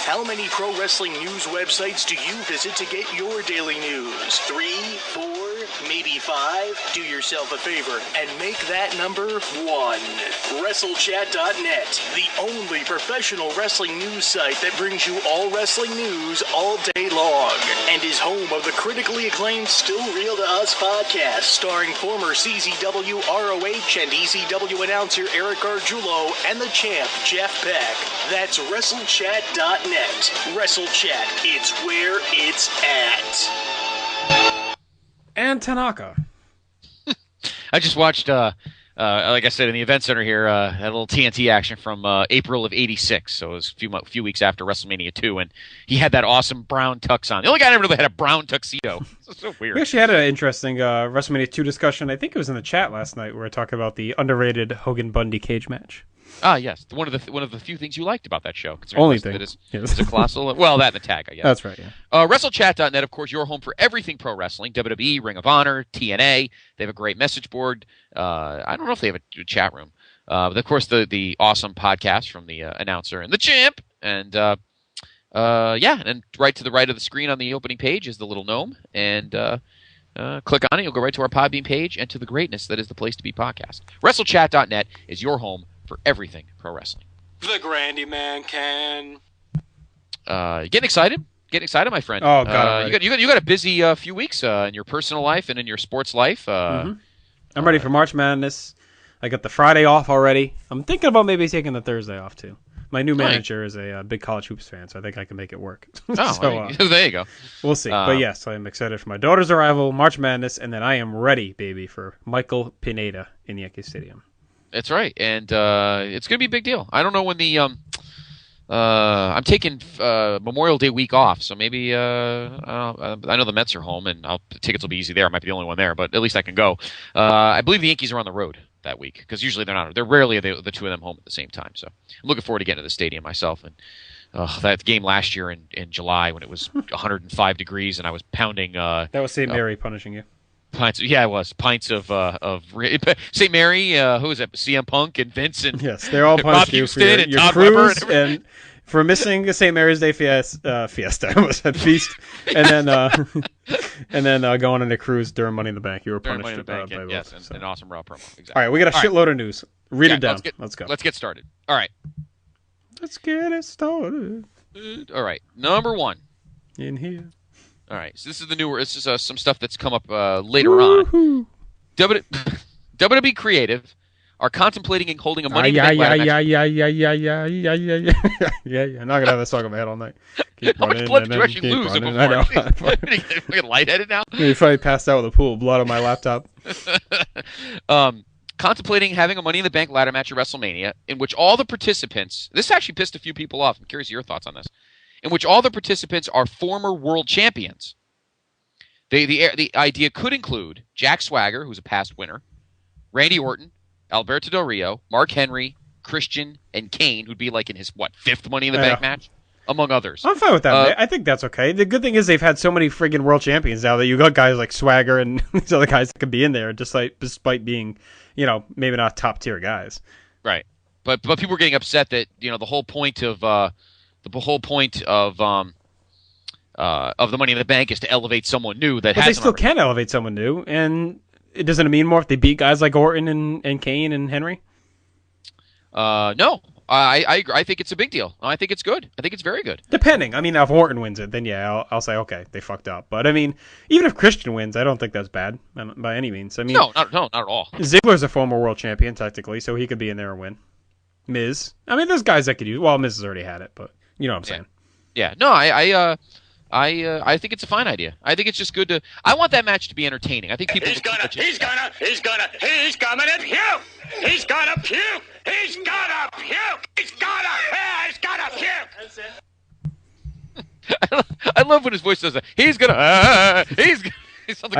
How many pro wrestling news websites do you visit to get your daily news? 3, 4, maybe 5? Do yourself a favor and make that number 1. WrestleChat.net, the only professional wrestling news site that brings you all wrestling news all day long and is home of the critically acclaimed Still Real to Us podcast starring former CZW, ROH, and ECW announcer Eric Gargiulo and the champ Jeff Beck. That's WrestleChat.net. WrestleChat, it's where it's at. And Tanaka. I just watched, like I said, in the event center here, had a little TNT action from April of '86. So it was a few weeks after WrestleMania 2, and he had that awesome brown tux on. The only guy that really had a brown tuxedo. It's so weird. We actually had an interesting WrestleMania 2 discussion. I think it was in the chat last night where we were talking about the underrated Hogan Bundy cage match. Ah, yes. One of the few things you liked about that show. Only thing. It is a colossal. Well, that and the tag, I guess. That's right, yeah. WrestleChat.net, of course, your home for everything pro wrestling. WWE, Ring of Honor, TNA. They have a great message board. I don't know if they have a chat room. But of course, the awesome podcast from the announcer and the champ. And, and right to the right of the screen on the opening page is the little gnome. And click on it. You'll go right to our Podbean page and to the greatness that is the Place to Be podcast. WrestleChat.net is your home for everything pro wrestling. The Grandy Man can. Getting excited? Getting excited, my friend. Oh God! You got a busy few weeks in your personal life and in your sports life. I'm ready for March Madness. I got the Friday off already. I'm thinking about maybe taking the Thursday off too. My new manager is a big college hoops fan, so I think I can make it work. So, there you go. We'll see. But yes, I'm excited for my daughter's arrival, March Madness, and then I am ready, baby, for Michael Pineda in Yankee Stadium. That's right, and it's going to be a big deal. I don't know when the I'm taking Memorial Day week off, so maybe I know the Mets are home, and the tickets will be easy there. I might be the only one there, but at least I can go. I believe the Yankees are on the road that week because usually they're not. They're rarely the two of them home at the same time. So I'm looking forward to getting to the stadium myself. And that game last year in July when it was 105 degrees and I was pounding. That was St. Mary punishing you. Pints, yeah, it was pints of St. Mary. Who was that? CM Punk and Vince and yes, they're all punished you for your cruise and for missing the St. Mary's Day fiesta. I almost said feast, and then going on a cruise during Money in the Bank. You were punished by both. Yes, and an awesome Raw promo. Exactly. All right, we got a shitload of news. Read it down. Let's go. Let's get started. All right. Let's get it started. All right, number 1 in here. All right, so this is the newer. This is some stuff that's come up later on. WWE Creative are contemplating and holding a Money in the Bank ladder match. Yeah. I'm not gonna have this song in my head all night. How much blood did you actually lose before? I know. Fucking lightheaded now. You probably passed out with a pool of blood on my laptop. Contemplating having a Money in the Bank ladder match at WrestleMania, in which all the participants. This actually pissed a few people off. I'm curious your thoughts on this. In which all the participants are former world champions. The idea could include Jack Swagger, who's a past winner, Randy Orton, Alberto Del Rio, Mark Henry, Christian, and Kane, who'd be like in his, 5th Money in the Bank match, among others. I'm fine with that. I think that's okay. The good thing is they've had so many friggin' world champions now that you got guys like Swagger and these other guys that could be in there, despite being, maybe not top tier guys. Right. But people were getting upset that, the whole point of the Money in the Bank is to elevate someone new that hasn't. But they still can elevate someone new, and it doesn't mean more if they beat guys like Orton and Kane and Henry. No, I agree. I think it's a big deal. I think it's good. I think it's very good. Depending. I mean, if Orton wins it, then yeah, I'll say, okay, they fucked up. But I mean, even if Christian wins, I don't think that's bad by any means. I mean, no, not at all. Ziggler's a former world champion, technically, so he could be in there and win. Miz. I mean, there's guys that could use. Well, Miz has already had it, but you know what I'm saying. Yeah. No, I think it's a fine idea. I think it's just good to. I want that match to be entertaining. I think people. He's gonna puke! He's gonna puke! He's gonna puke! He's gonna puke! He's gonna puke! That's it. I love when his voice does that. He's gonna. I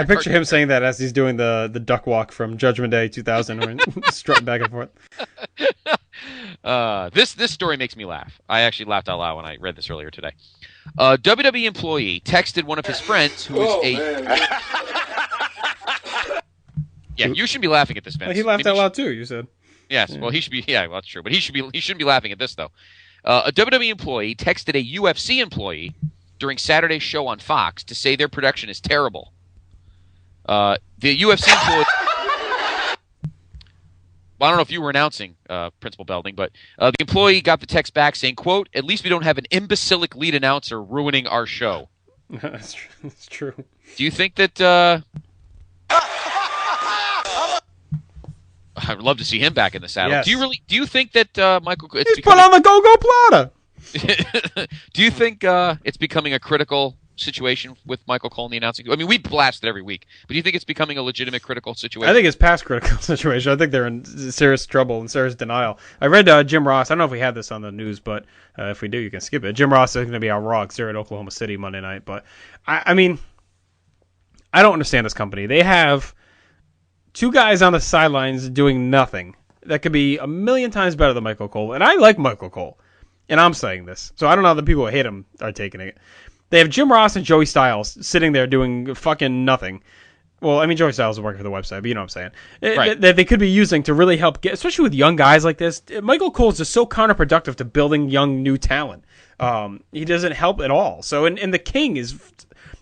picture him saying that as he's doing the duck walk from Judgment Day 2000, or strutting back and forth. This story makes me laugh. I actually laughed out loud when I read this earlier today. A WWE employee texted one of his friends who is Yeah, you shouldn't be laughing at this, Vince. Well, he laughed out loud too, you said. Yes, yeah. Well, he should be. Yeah, well, that's true. But he shouldn't be laughing at this though. A WWE employee texted a UFC employee during Saturday's show on Fox to say their production is terrible. The UFC employee. Well, I don't know if you were announcing, Principal Belding, but the employee got the text back saying, quote, "At least we don't have an imbecilic lead announcer ruining our show." That's true. Do you think that... I'd love to see him back in the saddle. Yes. Do you think that Michael... He's put on the go-go Plata! Do you think it's becoming a critical situation with Michael Cole in the announcing? I mean, we blast it every week, but do you think it's becoming a legitimate critical situation? I think it's past critical situation. I think they're in serious trouble and serious denial. I read Jim Ross. I don't know if we had this on the news, but if we do, you can skip it. Jim Ross is going to be on Raw because they're at Oklahoma City Monday night. But I mean, I don't understand this company. They have two guys on the sidelines doing nothing that could be a million times better than Michael Cole, and I like Michael Cole, and I'm saying this, so I don't know how the people who hate him are taking it. They have Jim Ross and Joey Styles sitting there doing fucking nothing. Well, I mean, Joey Styles is working for the website, but you know what I'm saying. Right. That they could be using to really help get, especially with young guys like this. Michael Cole is just so counterproductive to building young, new talent. He doesn't help at all. So, and the King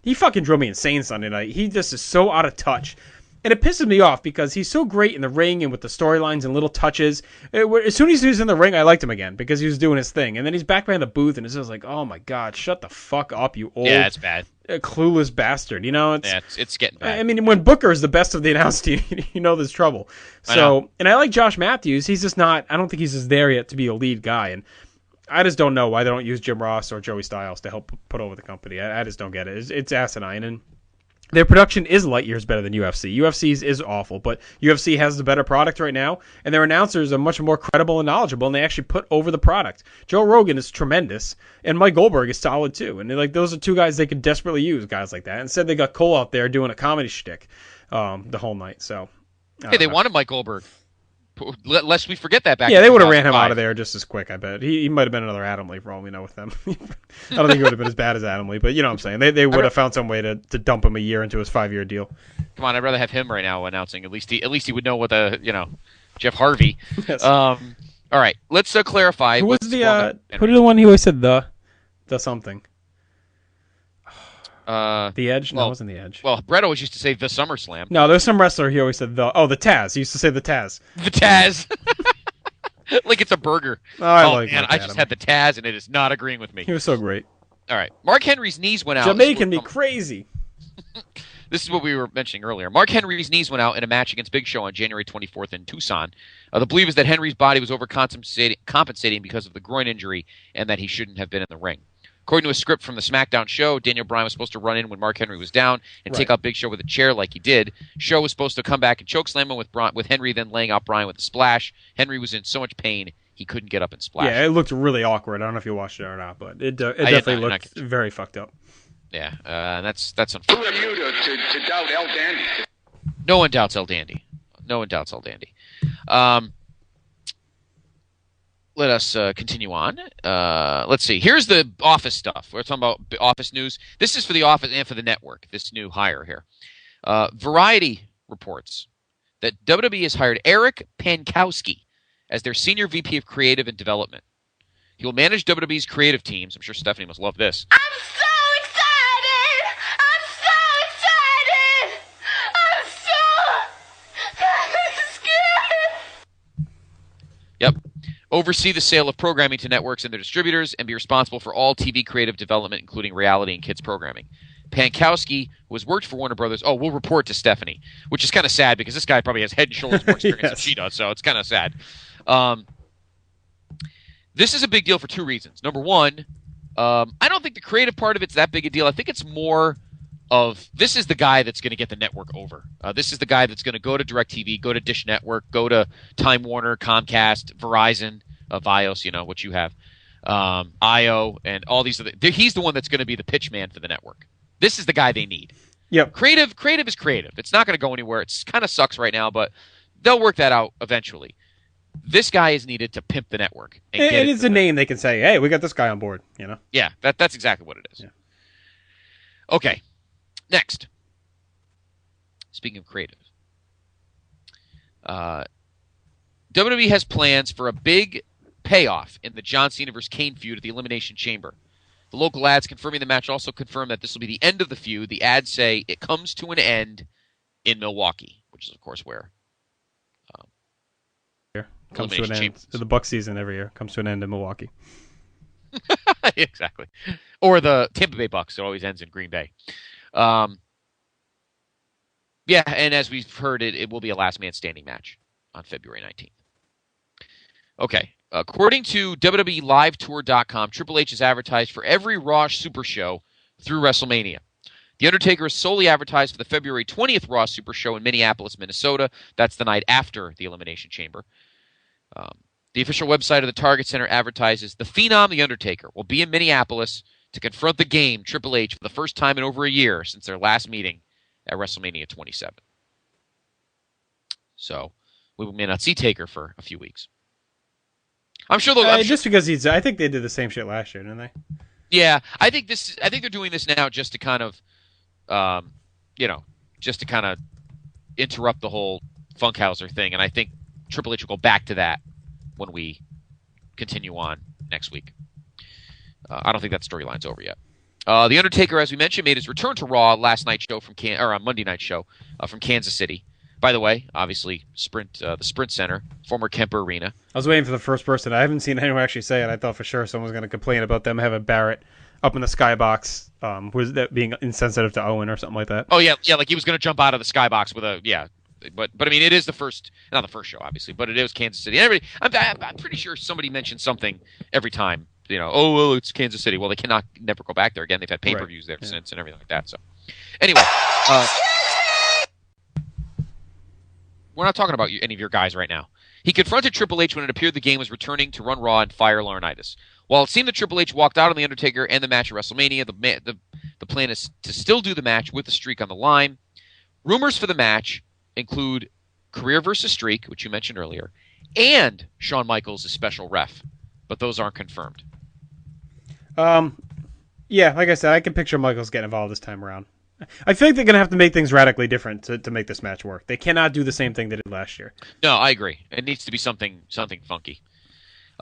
he fucking drove me insane Sunday night. He just is so out of touch. And it pisses me off because he's so great in the ring and with the storylines and little touches. As soon as he was in the ring, I liked him again because he was doing his thing. And then he's back behind the booth and it's just like, oh my God, shut the fuck up, you old, yeah, it's bad, clueless bastard. You know, it's getting bad. I mean, when Booker is the best of the announced team, you know there's trouble. So, and I like Josh Matthews. He's just not. I don't think he's just there yet to be a lead guy. And I just don't know why they don't use Jim Ross or Joey Styles to help put over the company. I just don't get it. It's asinine. And their production is light years better than UFC. UFC's is awful, but UFC has the better product right now, and their announcers are much more credible and knowledgeable, and they actually put over the product. Joe Rogan is tremendous, and Mike Goldberg is solid too. And those are two guys they could desperately use, guys like that. Instead, they got Cole out there doing a comedy shtick the whole night. So, hey, they wanted Mike Goldberg. Lest we forget that back. Yeah, they would have ran him out of there just as quick, I bet. He might have been another Adam Lee for all we know with them. I don't think he would have been as bad as Adam Lee, but you know what I'm saying. They would have found some way to dump him a year into his 5-year deal. Come on, I'd rather have him right now announcing. At least he would know what Jeff Harvey. Yes. All right, let's clarify. Who was who did the one he always said the something? The Edge? No, it wasn't the Edge. Well, Brett always used to say the SummerSlam. No, there's some wrestler he always said the Taz. He used to say the Taz. The Taz. Like it's a burger. I just had the Taz and it is not agreeing with me. He was so great. All right. Mark Henry's knees went out. Jamaican me crazy. This is what we were mentioning earlier. Mark Henry's knees went out in a match against Big Show on January 24th in Tucson. The belief is that Henry's body was overcompensating because of the groin injury and that he shouldn't have been in the ring. According to a script from the SmackDown show, Daniel Bryan was supposed to run in when Mark Henry was down and take out Big Show with a chair like he did. Show was supposed to come back and chokeslam him with Henry then laying out Bryan with a splash. Henry was in so much pain he couldn't get up and splash. Yeah, it looked really awkward. I don't know if you watched it or not, but it definitely looked very fucked up. Yeah, that's unfortunate. Who are you to doubt El Dandy? No one doubts El Dandy. No one doubts El Dandy. Let us continue on. Let's see. Here's the Office stuff. We're talking about Office news. This is for the Office and for the network, this new hire here. Variety reports that WWE has hired Eric Pankowski as their Senior VP of Creative and Development. He will manage WWE's creative teams. I'm sure Stephanie must love this. I'm so excited! I'm so scared! Yep. oversee the sale of programming to networks and their distributors, and be responsible for all TV creative development, including reality and kids programming. Pankowski, who has worked for Warner Brothers, will report to Stephanie, which is kind of sad because this guy probably has head and shoulders more experience than she does, so it's kind of sad. This is a big deal for two reasons. Number one, I don't think the creative part of it's that big a deal. I think it's more of this is the guy that's going to get the network over. This is the guy that's going to go to DirecTV, go to Dish Network, go to Time Warner, Comcast, Verizon, Vios, what you have, IO, and all these other. He's the one that's going to be the pitch man for the network. This is the guy they need. Yep. Creative is creative. It's not going to go anywhere. It kind of sucks right now, but they'll work that out eventually. This guy is needed to pimp the network. And it is a name they can say, hey, we got this guy on board. Yeah, that's exactly what it is. Yeah. Okay, next. Speaking of creative. WWE has plans for a big payoff in the John Cena vs. Kane feud at the Elimination Chamber. The local ads confirming the match also confirm that this will be the end of the feud. The ads say it comes to an end in Milwaukee, which is, of course, where comes to an end. So the Buck season every year comes to an end in Milwaukee. Exactly. Or the Tampa Bay Bucks. It always ends in Green Bay. Yeah, and as we've heard, it will be a last man standing match on February 19th. Okay. According to WWELiveTour.com, Triple H is advertised for every Raw Super Show through WrestleMania. The Undertaker is solely advertised for the February 20th Raw Super Show in Minneapolis, Minnesota. That's the night after the Elimination Chamber. The official website of the Target Center advertises the Phenom, The Undertaker, will be in Minneapolis to confront the Game, Triple H, for the first time in over a year since their last meeting at WrestleMania 27. So, we may not see Taker for a few weeks. I'm sure they'll... just because I think they did the same shit last year, didn't they? Yeah, I think they're doing this now just to kind of, interrupt the whole Funkhauser thing, and I think Triple H will go back to that when we continue on next week. I don't think that storyline's over yet. The Undertaker, as we mentioned, made his return to Raw last night's show Monday night show from Kansas City. By the way, obviously, the Sprint Center, former Kemper Arena. I was waiting for the first person. I haven't seen anyone actually say it. I thought for sure someone was going to complain about them having Barrett up in the skybox, was that being insensitive to Owen or something like that. Oh yeah, like he was going to jump out of the skybox with a But I mean, it is not the first show, obviously, but it is Kansas City. And I'm pretty sure somebody mentions something every time. It's Kansas City. Well, they never go back there again. They've had pay-per-views there since and everything like that. So, anyway, we're not talking about any of your guys right now. He confronted Triple H when it appeared the Game was returning to run Raw and fire Laurinaitis. While it seemed that Triple H walked out on The Undertaker and the match at WrestleMania, the plan is to still do the match with the streak on the line. Rumors for the match include career versus streak, which you mentioned earlier, and Shawn Michaels as special ref, but those aren't confirmed. Yeah, like I said, I can picture Michaels getting involved this time around. I feel like they're going to have to make things radically different to make this match work. They cannot do the same thing they did last year. No, I agree. It needs to be something funky.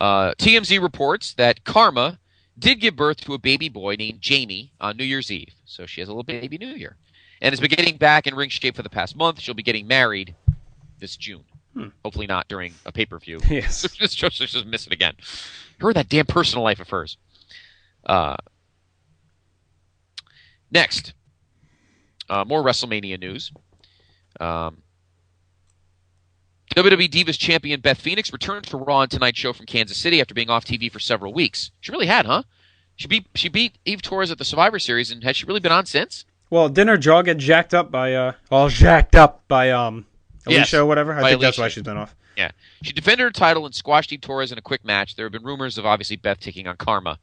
TMZ reports that Kharma did give birth to a baby boy named Jamie on New Year's Eve. So she has a little baby New Year. And has been getting back in ring shape for the past month. She'll be getting married this June. Hopefully not during a pay-per-view. Yes. just miss it again. Her and that damn personal life of hers. Next. More WrestleMania news. WWE Divas champion Beth Phoenix returned to Raw on tonight's show from Kansas City after being off TV for several weeks. She really had, huh? She beat Eve Torres at the Survivor Series, and has she really been on since? Well, didn't her jaw get jacked up by Alicia or whatever? I think that's why she's been off. Yeah. She defended her title and squashed Eve Torres in a quick match. There have been rumors of obviously Beth taking on Kharma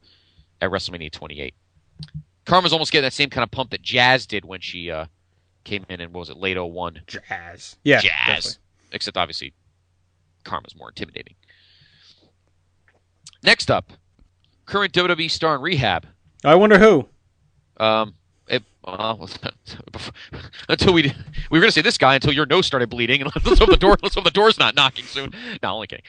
at WrestleMania 28. Kharma's almost getting that same kind of pump that Jazz did when she came in and, what was it, late 01? Jazz. Yeah. Jazz. Definitely. Except obviously Kharma's more intimidating. Next up, current WWE star in rehab. I wonder who. Until we were going to say this guy until your nose started bleeding, and let's hope the door's not knocking soon. No, only kidding.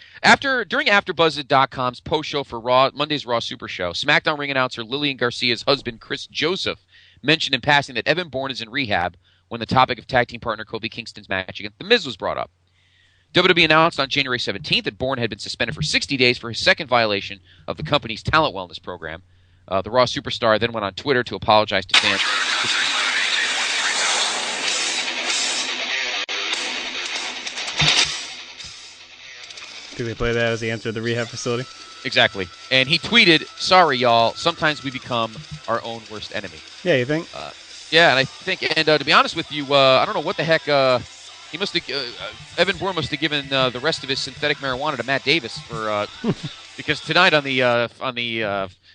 During AfterBuzzed.com's post show for Monday's Raw Super Show, SmackDown ring announcer Lillian Garcia's husband Chris Joseph mentioned in passing that Evan Bourne is in rehab when the topic of tag team partner Kofi Kingston's match against The Miz was brought up. WWE announced on January 17th that Bourne had been suspended for 60 days for his second violation of the company's talent wellness program. The Raw superstar then went on Twitter to apologize to fans. Did they play that as he entered the rehab facility? Exactly. And he tweeted, "Sorry, y'all. Sometimes we become our own worst enemy." Yeah, you think? Yeah, and I think, and to be honest with you, I don't know what the heck. He must have. Evan Bourne must have given the rest of his synthetic marijuana to Matt Davis for because tonight on the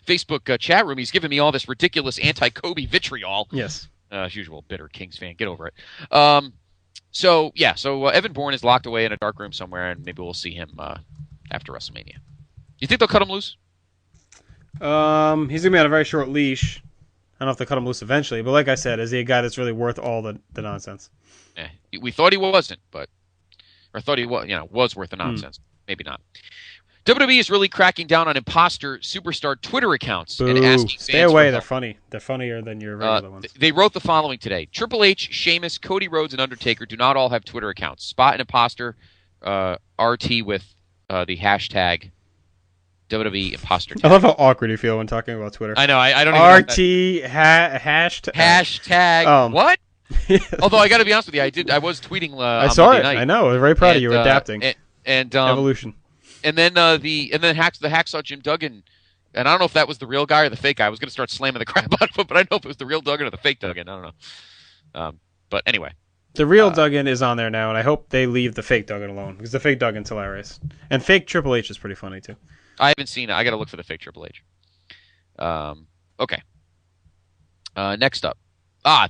Facebook chat room, he's giving me all this ridiculous anti-Kobe vitriol. Yes. As usual, bitter Kings fan. Get over it. So Evan Bourne is locked away in a dark room somewhere, and maybe we'll see him after WrestleMania. You think they'll cut him loose? He's going to be on a very short leash. I don't know if they'll cut him loose eventually, but like I said, is he a guy that's really worth all the nonsense? Yeah, we thought he wasn't, or thought he was worth the nonsense. Maybe not. WWE is really cracking down on imposter superstar Twitter accounts and asking fans. Stay away. They're funny. They're funnier than your regular ones. They wrote the following today: Triple H, Sheamus, Cody Rhodes, and Undertaker do not all have Twitter accounts. Spot an imposter RT with the hashtag WWE imposter tag. I love how awkward you feel when talking about Twitter. I know. I don't even RT hashtag what? Although I got to be honest with you, I was tweeting. I saw Monday it. night, I know. I was very proud of you adapting. And evolution. And then the hacksaw Jim Duggan, and I don't know if that was the real guy or the fake guy. I was going to start slamming the crap out of him, but I don't know if it was the real Duggan or the fake Duggan. I don't know. But anyway, the real Duggan is on there now, and I hope they leave the fake Duggan alone because the fake Duggan's hilarious, and fake Triple H is pretty funny too. I haven't seen it. I got to look for the fake Triple H. Okay. Next up.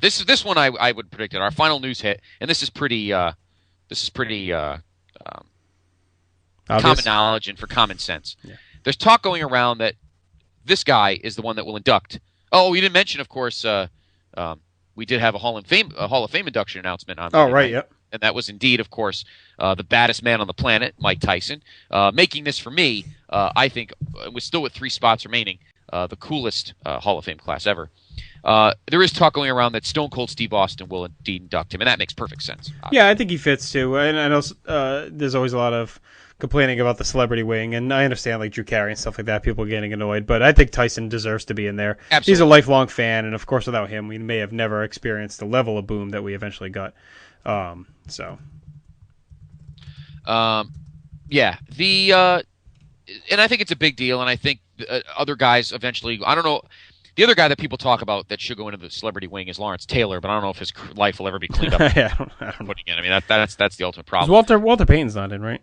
This one I would predict it. Our final news hit, and this is pretty common knowledge and for common sense. Yeah. There's talk going around that this guy is the one that will induct. Oh, we didn't mention, of course, we did have a Hall of Fame induction announcement on. Oh, right, yep. And that was indeed, of course, the baddest man on the planet, Mike Tyson, making this for me. I think with 3 spots remaining, the coolest Hall of Fame class ever. There is talk going around that Stone Cold Steve Austin will indeed induct him, and that makes perfect sense. Yeah, I think he fits too. And I know there's always a lot of complaining about the celebrity wing, and I understand like Drew Carey and stuff like that, people getting annoyed, but I think Tyson deserves to be in there. Absolutely. He's a lifelong fan, and of course without him, we may have never experienced the level of boom that we eventually got. Yeah, and I think it's a big deal, and I think other guys eventually, I don't know, the other guy that people talk about that should go into the celebrity wing is Lawrence Taylor, but I don't know if his life will ever be cleaned up. Yeah, I don't know. I mean, that's the ultimate problem. Walter Payton's not in, right?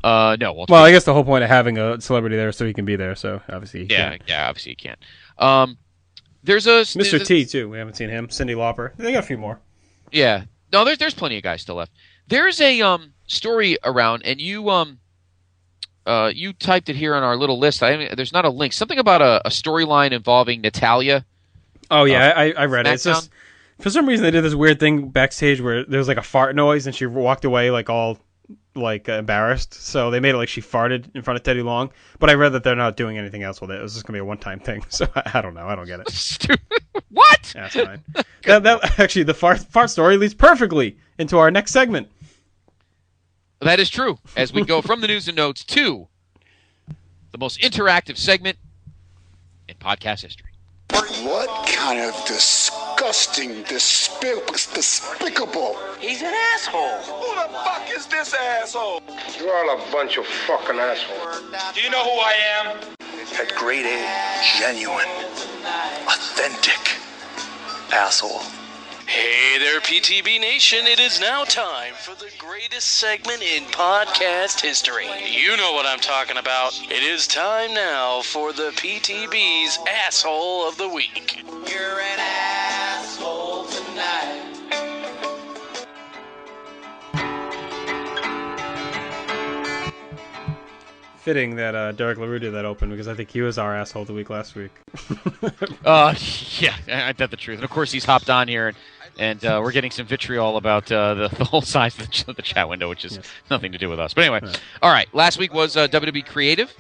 No. Well, I guess the whole point of having a celebrity there is so he can be there. So obviously, obviously he can't. There's Mr. T too. We haven't seen him. Cyndi Lauper. They got a few more. Yeah. No, there's plenty of guys still left. There's a story around, and you typed it here on our little list. There's not a link. Something about a storyline involving Natalya. Oh yeah, I read it. It's just for some reason they did this weird thing backstage where there was like a fart noise and she walked away like all like embarrassed. So they made it like she farted in front of Teddy Long. But I read that they're not doing anything else with it. It was just gonna be a one-time thing. So I don't know. I don't get it. Stupid. What? That's fine. that actually the fart story leads perfectly into our next segment. That is true. As we go from the news and notes to the most interactive segment in podcast history. What kind of disgusting, despicable? He's an asshole. Who the fuck is this asshole? You're all a bunch of fucking assholes. Do you know who I am? At grade A, genuine, authentic asshole. Hey there, PTB Nation. It is now time for the greatest segment in podcast history. You know what I'm talking about. It is time now for the PTB's Asshole of the Week. You're an asshole tonight. Fitting that Derek LaRue did that open because I think he was our asshole of the week last week. Yeah, I bet the truth. And of course, he's hopped on here, and we're getting some vitriol about the whole size of the chat window, which is nothing to do with us. But anyway, all right. Last week was WWE Creative.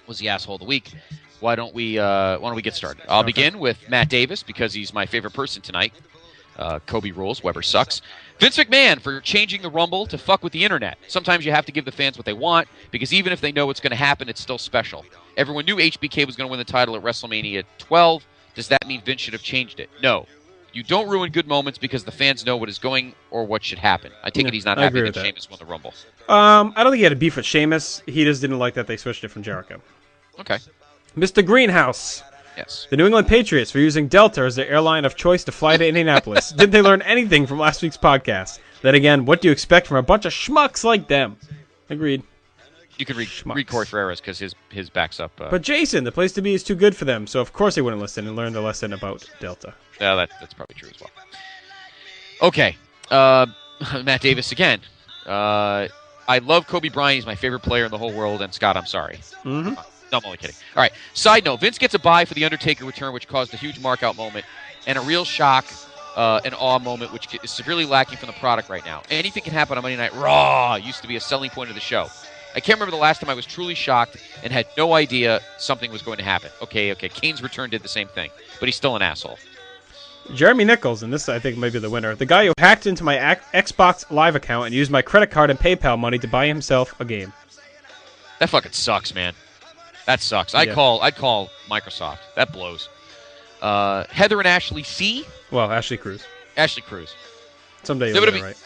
Was the asshole of the week? Why don't we get started? I'll begin with Matt Davis because he's my favorite person tonight. Kobe rules. Weber sucks. Vince McMahon for changing the Rumble to fuck with the internet. Sometimes you have to give the fans what they want, because even if they know what's going to happen, it's still special. Everyone knew HBK was going to win the title at WrestleMania 12. Does that mean Vince should have changed it? No. You don't ruin good moments because the fans know what is going or what should happen. I take it he's not happy that Sheamus won the Rumble. I don't think he had a beef with Sheamus. He just didn't like that they switched it from Jericho. Okay. Mr. Greenhouse. Yes. The New England Patriots were using Delta as their airline of choice to fly to Indianapolis. Did they learn anything from last week's podcast? Then again, what do you expect from a bunch of schmucks like them? Agreed. You could read Corey Ferreira's because his backs up. But Jason, the place to be is too good for them, so of course they wouldn't listen and learn the lesson about Delta. Yeah, that's probably true as well. Okay. Matt Davis again. I love Kobe Bryant. He's my favorite player in the whole world. And Scott, I'm sorry. Mm-hmm. No, I'm only kidding. All right. Side note, Vince gets a bye for the Undertaker return, which caused a huge mark-out moment and a real shock and awe moment, which is severely lacking from the product right now. Anything can happen on Monday Night Raw used to be a selling point of the show. I can't remember the last time I was truly shocked and had no idea something was going to happen. Okay. Kane's return did the same thing, but he's still an asshole. Jeremy Nichols, and this I think might be the winner, the guy who hacked into my Xbox Live account and used my credit card and PayPal money to buy himself a game. That fucking sucks, man. That sucks. I'd call Microsoft. That blows. Heather and Ashley C. Well, Ashley Cruz. Ashley Cruz. Someday you'll get it right.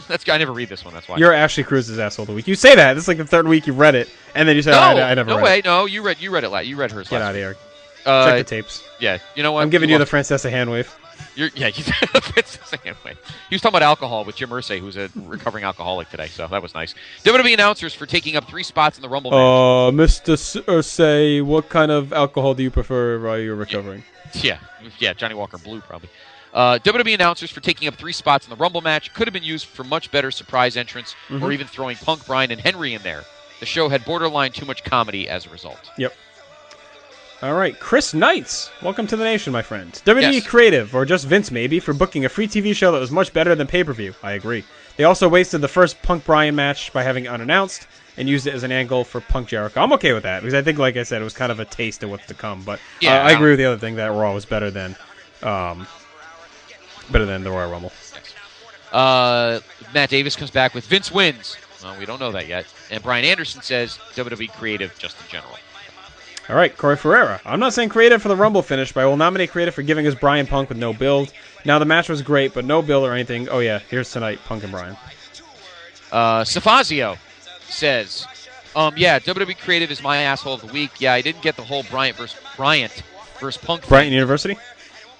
That's I never read this one. That's why. You're Ashley Cruz's asshole of the week. You say that. This is like the third week you've read it, and then you say, I never read it. No way. No, you read it. You read hers. Get out of here. Check the tapes. Yeah. You know what? I'm giving you the Francesa hand wave. Francesa hand wave. He was talking about alcohol with Jim Irsay, who's a recovering alcoholic today, so that was nice. WWE announcers for taking up 3 spots in the Rumble match. Mr. Irsay, what kind of alcohol do you prefer while you're recovering? Yeah, Johnny Walker Blue, probably. WWE announcers for taking up 3 spots in the Rumble match could have been used for much better surprise entrance, or even throwing Punk, Bryan, and Henry in there. The show had borderline too much comedy as a result. Yep. All right, Chris Knights, welcome to the nation, my friend. WWE Creative, or just Vince maybe, for booking a free TV show that was much better than pay-per-view. I agree. They also wasted the first Punk-Bryan match by having it unannounced and used it as an angle for Punk Jericho. I'm okay with that, because I think, like I said, it was kind of a taste of what's to come. But I agree with the other thing, that Raw was better than the Royal Rumble. Matt Davis comes back with Vince wins. Well, we don't know that yet. And Brian Anderson says WWE Creative just in general. All right, Corey Ferreira. I'm not saying creative for the Rumble finish, but I will nominate creative for giving us Bryan Punk with no build. Now, the match was great, but no build or anything. Oh, yeah, here's tonight, Punk and Bryan. Safazio says, WWE Creative is my asshole of the week. Yeah, I didn't get the whole Bryant versus Punk Bryant University?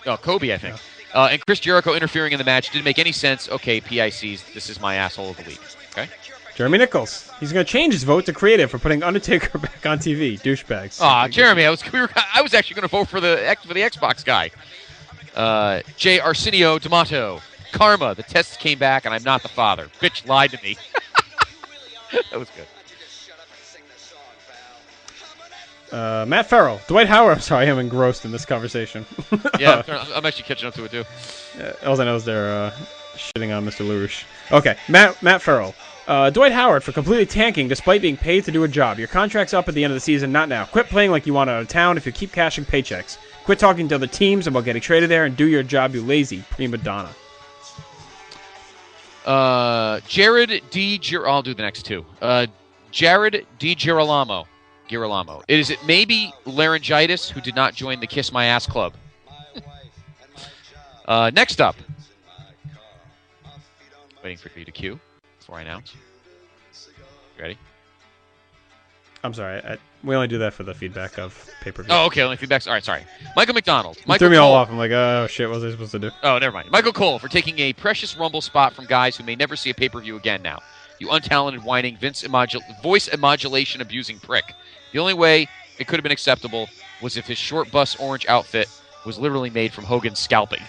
Oh, Kobe, I think. And Chris Jericho interfering in the match didn't make any sense. Okay, PICs, this is my asshole of the week. Okay? Jeremy Nichols. He's going to change his vote to creative for putting Undertaker back on TV. Douchebags. Aw, Jeremy, I was actually going to vote for the Xbox guy. J. Arsenio D'Amato. Kharma, the tests came back and I'm not the father. Bitch lied to me. That was good. Matt Farrell. Dwight Howard. I'm sorry, I'm engrossed in this conversation. Yeah, I'm actually catching up to it too. All I know is they're shitting on Mr. LaRouche. Okay, Matt Farrell. Dwight Howard for completely tanking despite being paid to do a job. Your contract's up at the end of the season, not now. Quit playing like you want out of town if you keep cashing paychecks. Quit talking to other teams about getting traded there and do your job, you lazy prima donna. Jared D. I'll do the next two. Jared D. Girolamo. Is it maybe laryngitis who did not join the Kiss My Ass Club? Next up. Waiting for you to cue before I announce. You ready? I'm sorry. We only do that for the feedback of pay-per-view. Oh, okay. Only feedback. All right, sorry. Michael McDonald. Threw me all off. I'm like, oh, shit. What was I supposed to do? Oh, never mind. Michael Cole for taking a precious Rumble spot from guys who may never see a pay-per-view again now. You untalented, whining, voice modulation abusing prick. The only way it could have been acceptable was if his short bus orange outfit was literally made from Hogan's scalping.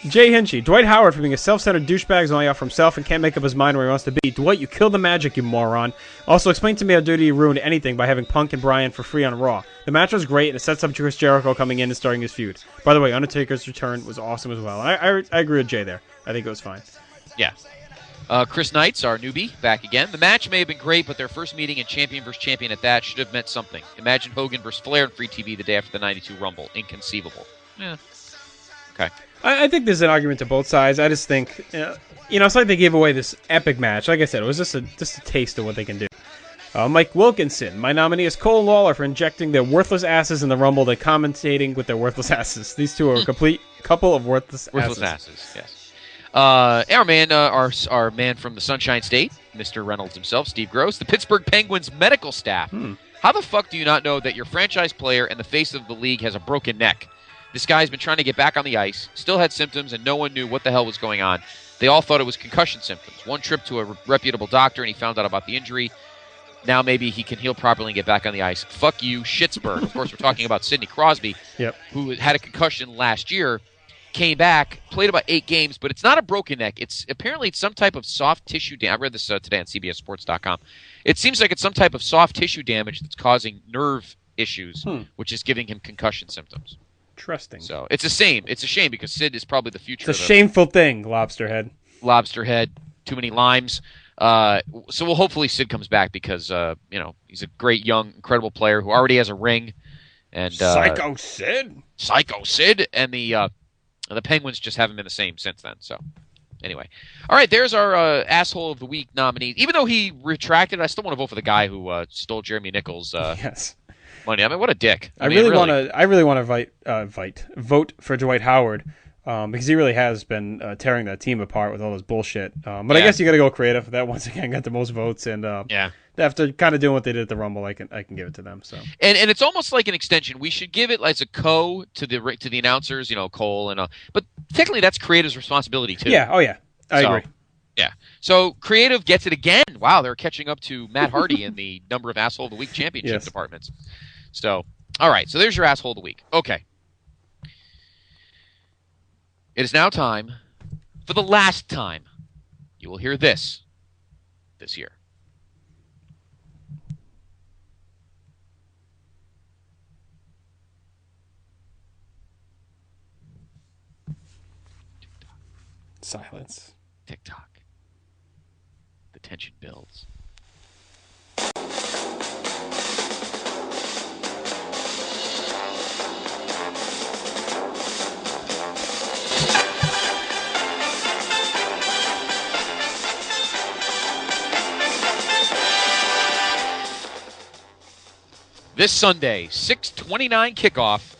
Jay Hinchy. Dwight Howard for being a self-centered douchebag is only out for himself and can't make up his mind where he wants to be. Dwight, you killed the magic, you moron. Also, explain to me how dirty you ruined anything by having Punk and Bryan for free on Raw. The match was great, and it sets up Chris Jericho coming in and starting his feud. By the way, Undertaker's return was awesome as well. I agree with Jay there. I think it was fine. Yeah. Chris Knights, our newbie, back again. The match may have been great, but their first meeting and champion versus champion at that should have meant something. Imagine Hogan versus Flair on free TV the day after the 92 Rumble. Inconceivable. Yeah. Okay. I think there's an argument to both sides. I just think, it's like they gave away this epic match. Like I said, it was just a taste of what they can do. Mike Wilkinson, my nominee is Cole and Lawler for injecting their worthless asses in the Rumble, then commentating with their worthless asses. These two are a complete couple of worthless asses. Yes. Our man from the Sunshine State, Mr. Reynolds himself, Steve Gross, the Pittsburgh Penguins medical staff. How the fuck do you not know that your franchise player and the face of the league has a broken neck? This guy's been trying to get back on the ice, still had symptoms, and no one knew what the hell was going on. They all thought it was concussion symptoms. One trip to a reputable doctor, and he found out about the injury. Now maybe he can heal properly and get back on the ice. Fuck you, Schittsburg. Of course, we're talking about Sidney Crosby, who had a concussion last year, came back, played about 8 games, but it's not a broken neck. It's some type of soft tissue damage. I read this today on CBSSports.com. It seems like it's some type of soft tissue damage that's causing nerve issues, which is giving him concussion symptoms. Interesting. So it's a shame. It's a shame because Sid is probably the future. It's a shameful thing, Lobsterhead. Lobsterhead, too many limes. So hopefully Sid comes back because he's a great young, incredible player who already has a ring. And Psycho Sid, and the Penguins just haven't been the same since then. So anyway, all right, there's our asshole of the week nominee. Even though he retracted, I still want to vote for the guy who stole Jeremy Nichols' money. I mean, what a dick! I really want to vote for Dwight Howard because he really has been tearing that team apart with all this bullshit. But I guess you got to go creative. That once again got the most votes, and after kind of doing what they did at the Rumble, I can give it to them. So and it's almost like an extension. We should give it as a to the announcers, Cole but technically that's creative's responsibility too. Yeah. Oh yeah. I agree. Yeah. So creative gets it again. Wow, they're catching up to Matt Hardy in the number of asshole of the week championship departments. So, all right. So there's your asshole of the week. Okay. It is now time for the last time you will hear this year. Silence. TikTok. The tension builds. This Sunday, 6:29 kickoff.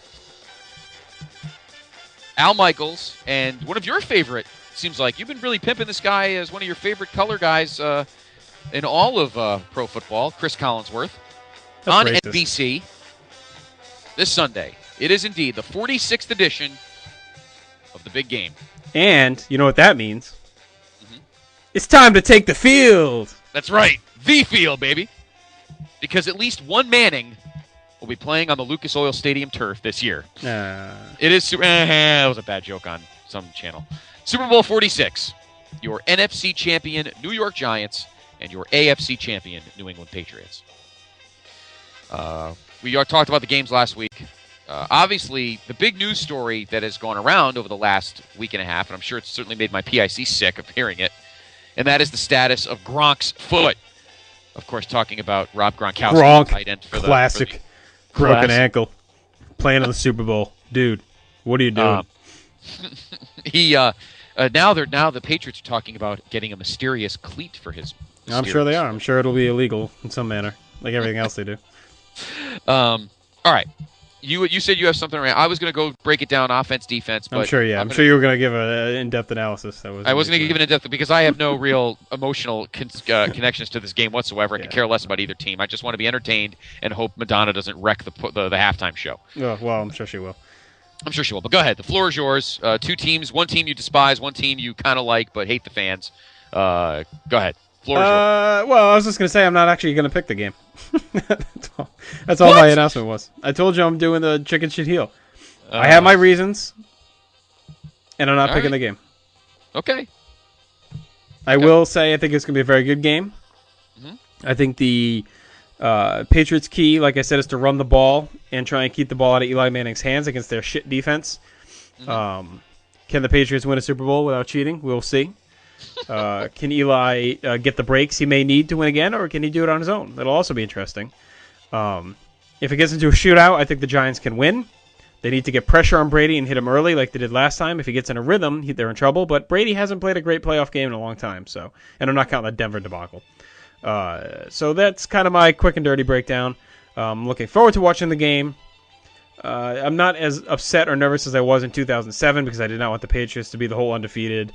Al Michaels and one of your favorite, seems like you've been really pimping this guy as one of your favorite color guys in all of pro football, Chris Collinsworth, on NBC this Sunday. It is indeed the 46th edition of the big game. And you know what that means? It's time to take the field. That's right. The field, baby. Because at least one Manning will be playing on the Lucas Oil Stadium turf this year. It is that was a bad joke on some channel. Super Bowl 46. Your NFC champion New York Giants and your AFC champion New England Patriots. We talked about the games last week. Obviously, the big news story that has gone around over the last week and a half, and I'm sure it's certainly made my PIC sick of hearing it, and that is the status of Gronk's foot. Of course, talking about Rob Gronkowski, tight end for classic broken ankle, playing in the Super Bowl. Dude, what are you doing? Now the Patriots are talking about getting a mysterious cleat for his. I'm sure they are. I'm sure it'll be illegal in some manner, like everything else they do. All right. You said you have something around. I was going to go break it down offense, defense. But I'm sure you were going to give an in-depth analysis. I wasn't going to give an in-depth because I have no real emotional connections to this game whatsoever. I could care less about either team. I just want to be entertained and hope Madonna doesn't wreck the halftime show. Oh, well, I'm sure she will. But go ahead. The floor is yours. 2 teams. One team you despise. One team you kind of like but hate the fans. Go ahead. Floor is yours. Well, I was just going to say I'm not actually going to pick the game. That's all my announcement was. I told you I'm doing the chicken shit heel. I have my reasons, and I'm not picking the game. Okay. I will say I think it's going to be a very good game. Mm-hmm. I think the Patriots' key, like I said, is to run the ball and try and keep the ball out of Eli Manning's hands against their shit defense. Mm-hmm. Can the Patriots win a Super Bowl without cheating? We'll see. Can Eli get the breaks he may need to win again, or can he do it on his own? That'll also be interesting. If it gets into a shootout, I think the Giants can win. They need to get pressure on Brady and hit him early like they did last time. If he gets in a rhythm, they're in trouble. But Brady hasn't played a great playoff game in a long time. And I'm not counting the Denver debacle. So that's kind of my quick and dirty breakdown. Looking forward to watching the game. I'm not as upset or nervous as I was in 2007 because I did not want the Patriots to be the whole undefeated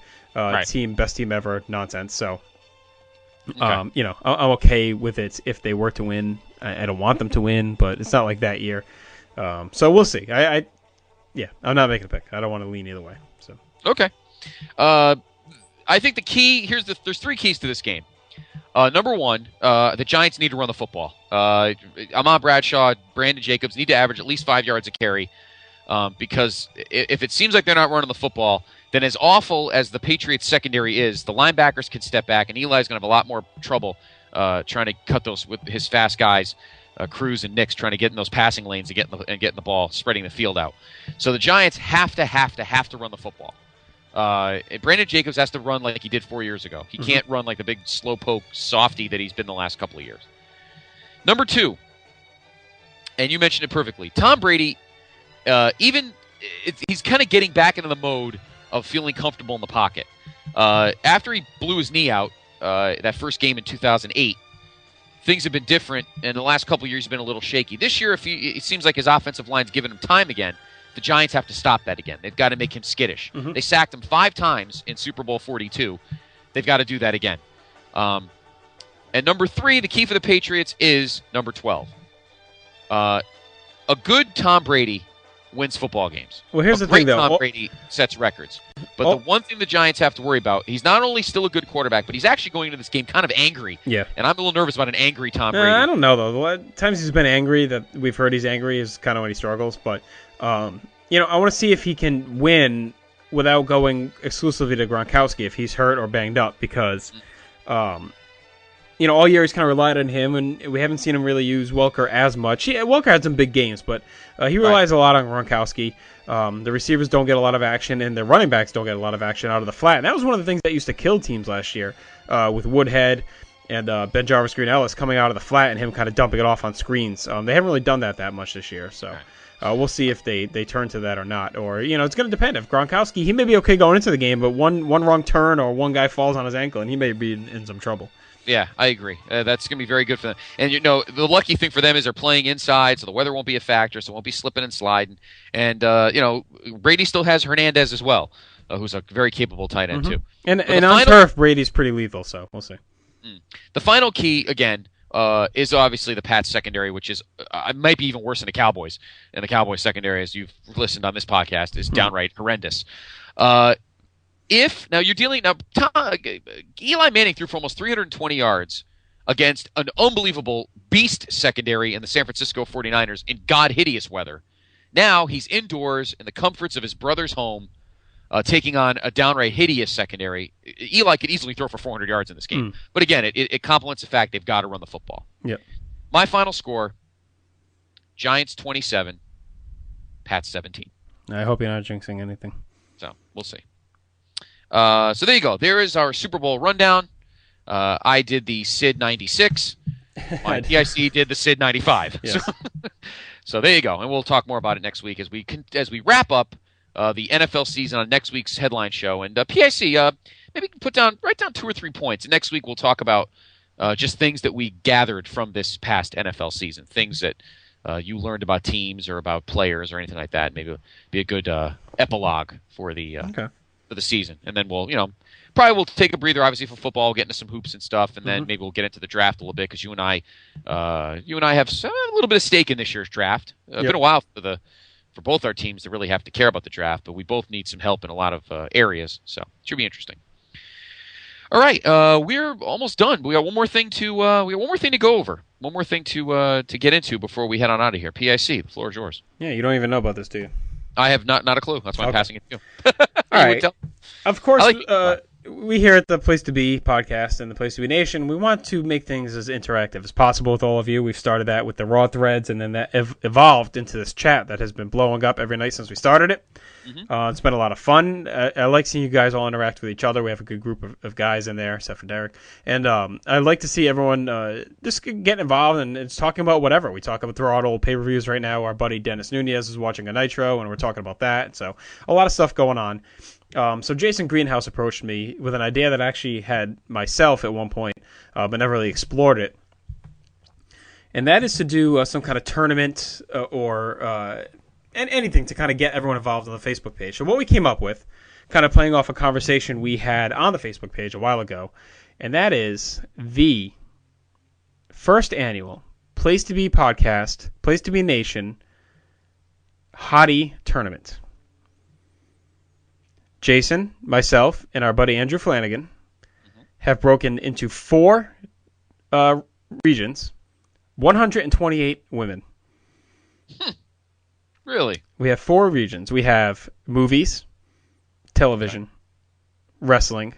team, best team ever nonsense. So, I'm okay with it if they were to win. I don't want them to win, but it's not like that year. So we'll see. I'm not making a pick. I don't want to lean either way. So okay. I think the key there's 3 keys to this game. Number 1, the Giants need to run the football. Ahmad Bradshaw, Brandon Jacobs need to average at least 5 yards a carry because if it seems like they're not running the football, then as awful as the Patriots secondary is, the linebackers can step back, and Eli's going to have a lot more trouble trying to cut those with his fast guys, Cruz and Nix, trying to get in those passing lanes and getting the ball, spreading the field out. So the Giants have to run the football. Brandon Jacobs has to run like he did 4 years ago. He can't run like the big slowpoke softy that he's been the last couple of years. Number 2, and you mentioned it perfectly, Tom Brady, he's kind of getting back into the mode of feeling comfortable in the pocket. After he blew his knee out that first game in 2008, things have been different, and the last couple of years he's been a little shaky. This year, it seems like his offensive line's given him time again. The Giants have to stop that again. They've got to make him skittish. They sacked him 5 times in Super Bowl 42. They've got to do that again. And number 3, the key for the Patriots is number 12. A good Tom Brady wins football games. Well, here's the thing, though. Tom Brady sets records. But the one thing the Giants have to worry about, he's not only still a good quarterback, but he's actually going into this game kind of angry. Yeah. And I'm a little nervous about an angry Tom Brady. I don't know, though. The times he's been angry, that we've heard he's angry, is kind of when he struggles. But, I want to see if he can win without going exclusively to Gronkowski if he's hurt or banged up because, all year he's kind of relied on him, and we haven't seen him really use Welker as much. Welker had some big games, but he relies a lot on Gronkowski. The receivers don't get a lot of action, and the running backs don't get a lot of action out of the flat. And that was one of the things that used to kill teams last year with Woodhead and Ben Jarvis, Green Ellis coming out of the flat and him kind of dumping it off on screens. They haven't really done that much this year, so we'll see if they turn to that or not. Or, it's going to depend. If Gronkowski, he may be okay going into the game, but one wrong turn or one guy falls on his ankle, and he may be in some trouble. Yeah, I agree. That's going to be very good for them. And, the lucky thing for them is they're playing inside, so the weather won't be a factor, so it won't be slipping and sliding. And, Brady still has Hernandez as well, who's a very capable tight end, too. And on turf, Brady's pretty lethal, so we'll see. The final key, again, is obviously the Pats secondary, which is might be even worse than the Cowboys. And the Cowboys secondary, as you've listened on this podcast, is downright horrendous. Eli Manning threw for almost 320 yards against an unbelievable beast secondary in the San Francisco 49ers in god-hideous weather. Now he's indoors in the comforts of his brother's home, taking on a downright hideous secondary. Eli could easily throw for 400 yards in this game. But again, it complements the fact they've got to run the football. Yep. My final score, Giants 27, Pats 17. I hope you're not jinxing anything. So, we'll see. So there you go. There is our Super Bowl rundown. I did the Sid 96. My PIC did the Sid 95. Yes. So there you go. And we'll talk more about it next week as we wrap up the NFL season on next week's headline show. And PIC, maybe write down 2 or 3 points. And next week we'll talk about just things that we gathered from this past NFL season, things that you learned about teams or about players or anything like that. Maybe it'll be a good epilogue for the for the season. And then we'll probably take a breather, obviously, for football. We'll get into some hoops and stuff, and then maybe we'll get into the draft a little bit because you and I have a little bit of stake in this year's draft. It's been a while for both our teams to really have to care about the draft, but we both need some help in a lot of areas, so it should be interesting. All right, we're almost done. We got one more thing to go over. One more thing to get into before we head on out of here. PIC, the floor is yours. Yeah, you don't even know about this, do you? I have not a clue. That's why I'm passing it to you. All right. Of course, we here at the Place to Be podcast and the Place to Be Nation, we want to make things as interactive as possible with all of you. We've started that with the Raw threads, and then that evolved into this chat that has been blowing up every night since we started it. It's been a lot of fun. I like seeing you guys all interact with each other. We have a good group of guys in there, except for Derek. And I like to see everyone just get involved and it's talking about whatever. We talk about throughout old pay-per-views right now. Our buddy Dennis Nunez is watching a Nitro, and we're talking about that. So a lot of stuff going on. So Jason Greenhouse approached me with an idea that I actually had myself at one point, but never really explored it. And that is to do some kind of tournament or anything to kind of get everyone involved on the Facebook page. So what we came up with, kind of playing off a conversation we had on the Facebook page a while ago, and that is the first annual Place to Be Podcast, Place to Be Nation Hottie Tournament. Jason, myself, and our buddy Andrew Flanagan have broken into 4 regions, 128 women. Really? We have 4 regions. We have movies, television, wrestling,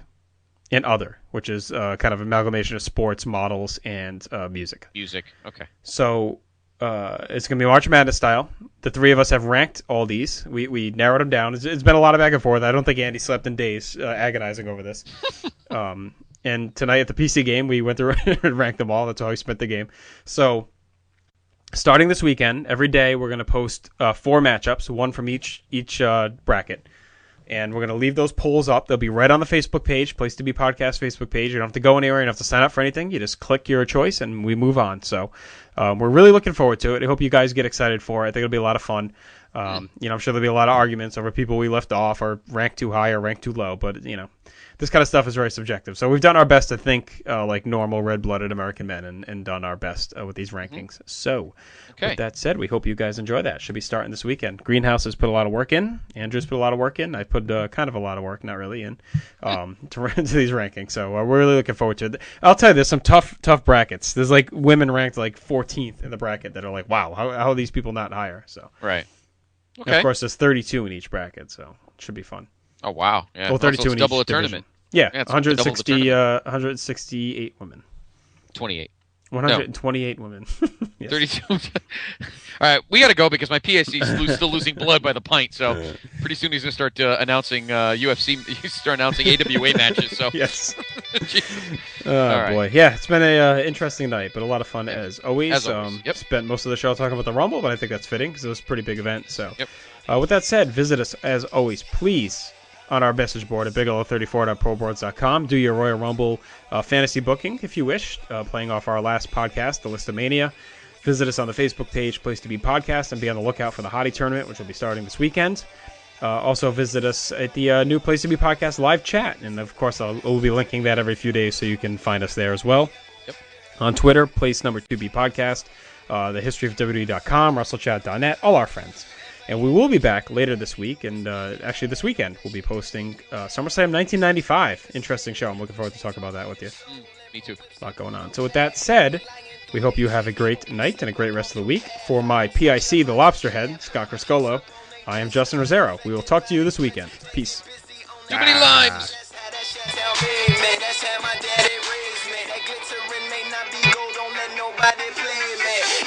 and other, which is kind of amalgamation of sports, models, and music. Music, okay. So it's going to be March Madness style. The 3 of us have ranked all these. We narrowed them down. It's been a lot of back and forth. I don't think Andy slept in days agonizing over this. And tonight at the PC game, we went through and ranked them all. That's how we spent the game. So starting this weekend, every day we're going to post 4 matchups, 1 from each bracket. And we're going to leave those polls up. They'll be right on the Facebook page, Place to Be Podcast Facebook page. You don't have to go anywhere. You don't have to sign up for anything. You just click your choice, and we move on. So we're really looking forward to it. I hope you guys get excited for it. I think it'll be a lot of fun. I'm sure there'll be a lot of arguments over people we left off or ranked too high or ranked too low. But, this kind of stuff is very subjective. So we've done our best to think like normal red-blooded American men and done our best with these rankings. So with that said, we hope you guys enjoy that. Should be starting this weekend. Greenhouse has put a lot of work in. Andrew's put a lot of work in. I put kind of a lot of work, not really, in to these rankings. So we're really looking forward to it. I'll tell you, there's some tough brackets. There's like women ranked like 14th in the bracket that are like, wow, how are these people not higher? So right. Okay. And of course, there's 32 in each bracket, so it should be fun. Oh, wow. Yeah. Well, 32 in double each a tournament. Yeah, 168 women. 28. 128 women. Yes. 32. All right, we got to go because my PSC is still losing blood by the pint. So pretty soon he's going to start announcing UFC. Start announcing AWA matches. So yes. All boy, yeah, it's been a interesting night, but a lot of fun as always. Yep. Spent most of the show talking about the Rumble, but I think that's fitting because it was a pretty big event. So, with that said, visit us as always, please, on our message board at bigelow34.proboards.com. Do your Royal Rumble fantasy booking if you wish, playing off our last podcast, The List of Mania. Visit us on the Facebook page, Place to Be Podcast, and be on the lookout for the Hottie Tournament, which will be starting this weekend. Also visit us at the new Place to Be Podcast live chat, and of course we'll be linking that every few days so you can find us there as well. Yep. On Twitter, Place number 2B Podcast, the history of WWE.com, WrestleChat.net, all our friends. And we will be back later this week, and actually this weekend we'll be posting SummerSlam 1995. Interesting show. I'm looking forward to talk about that with you. Me too. A lot going on. So with that said, we hope you have a great night and a great rest of the week. For my PIC, the Lobster Head, Scott Criscolo, I am Justin Rosero. We will talk to you this weekend. Peace. Too many limes.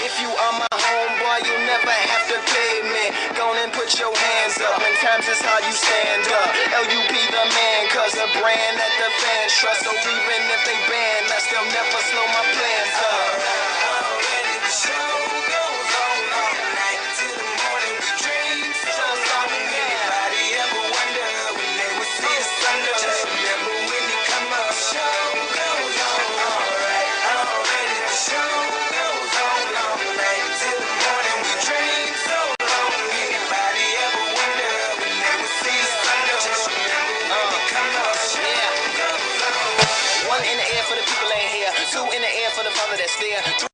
If you are my homeboy, you never have to pay me. Go and put your hands up. When times is how you stand up. LUP the man, cause a brand that the fans trust. So even if they ban us, they'll never slow my plans up. Already the show goes on all night till the morning we dream. So long, anybody ever wonder when they would see the sun? Just remember when you come up. Show goes on all right. Already the show goes on all night till the morning we dream. So long, anybody ever wonder when they would see the sun? Just remember when you come up. Yeah. 1 in the air for the people ain't here. 2 in the air for the father that's there.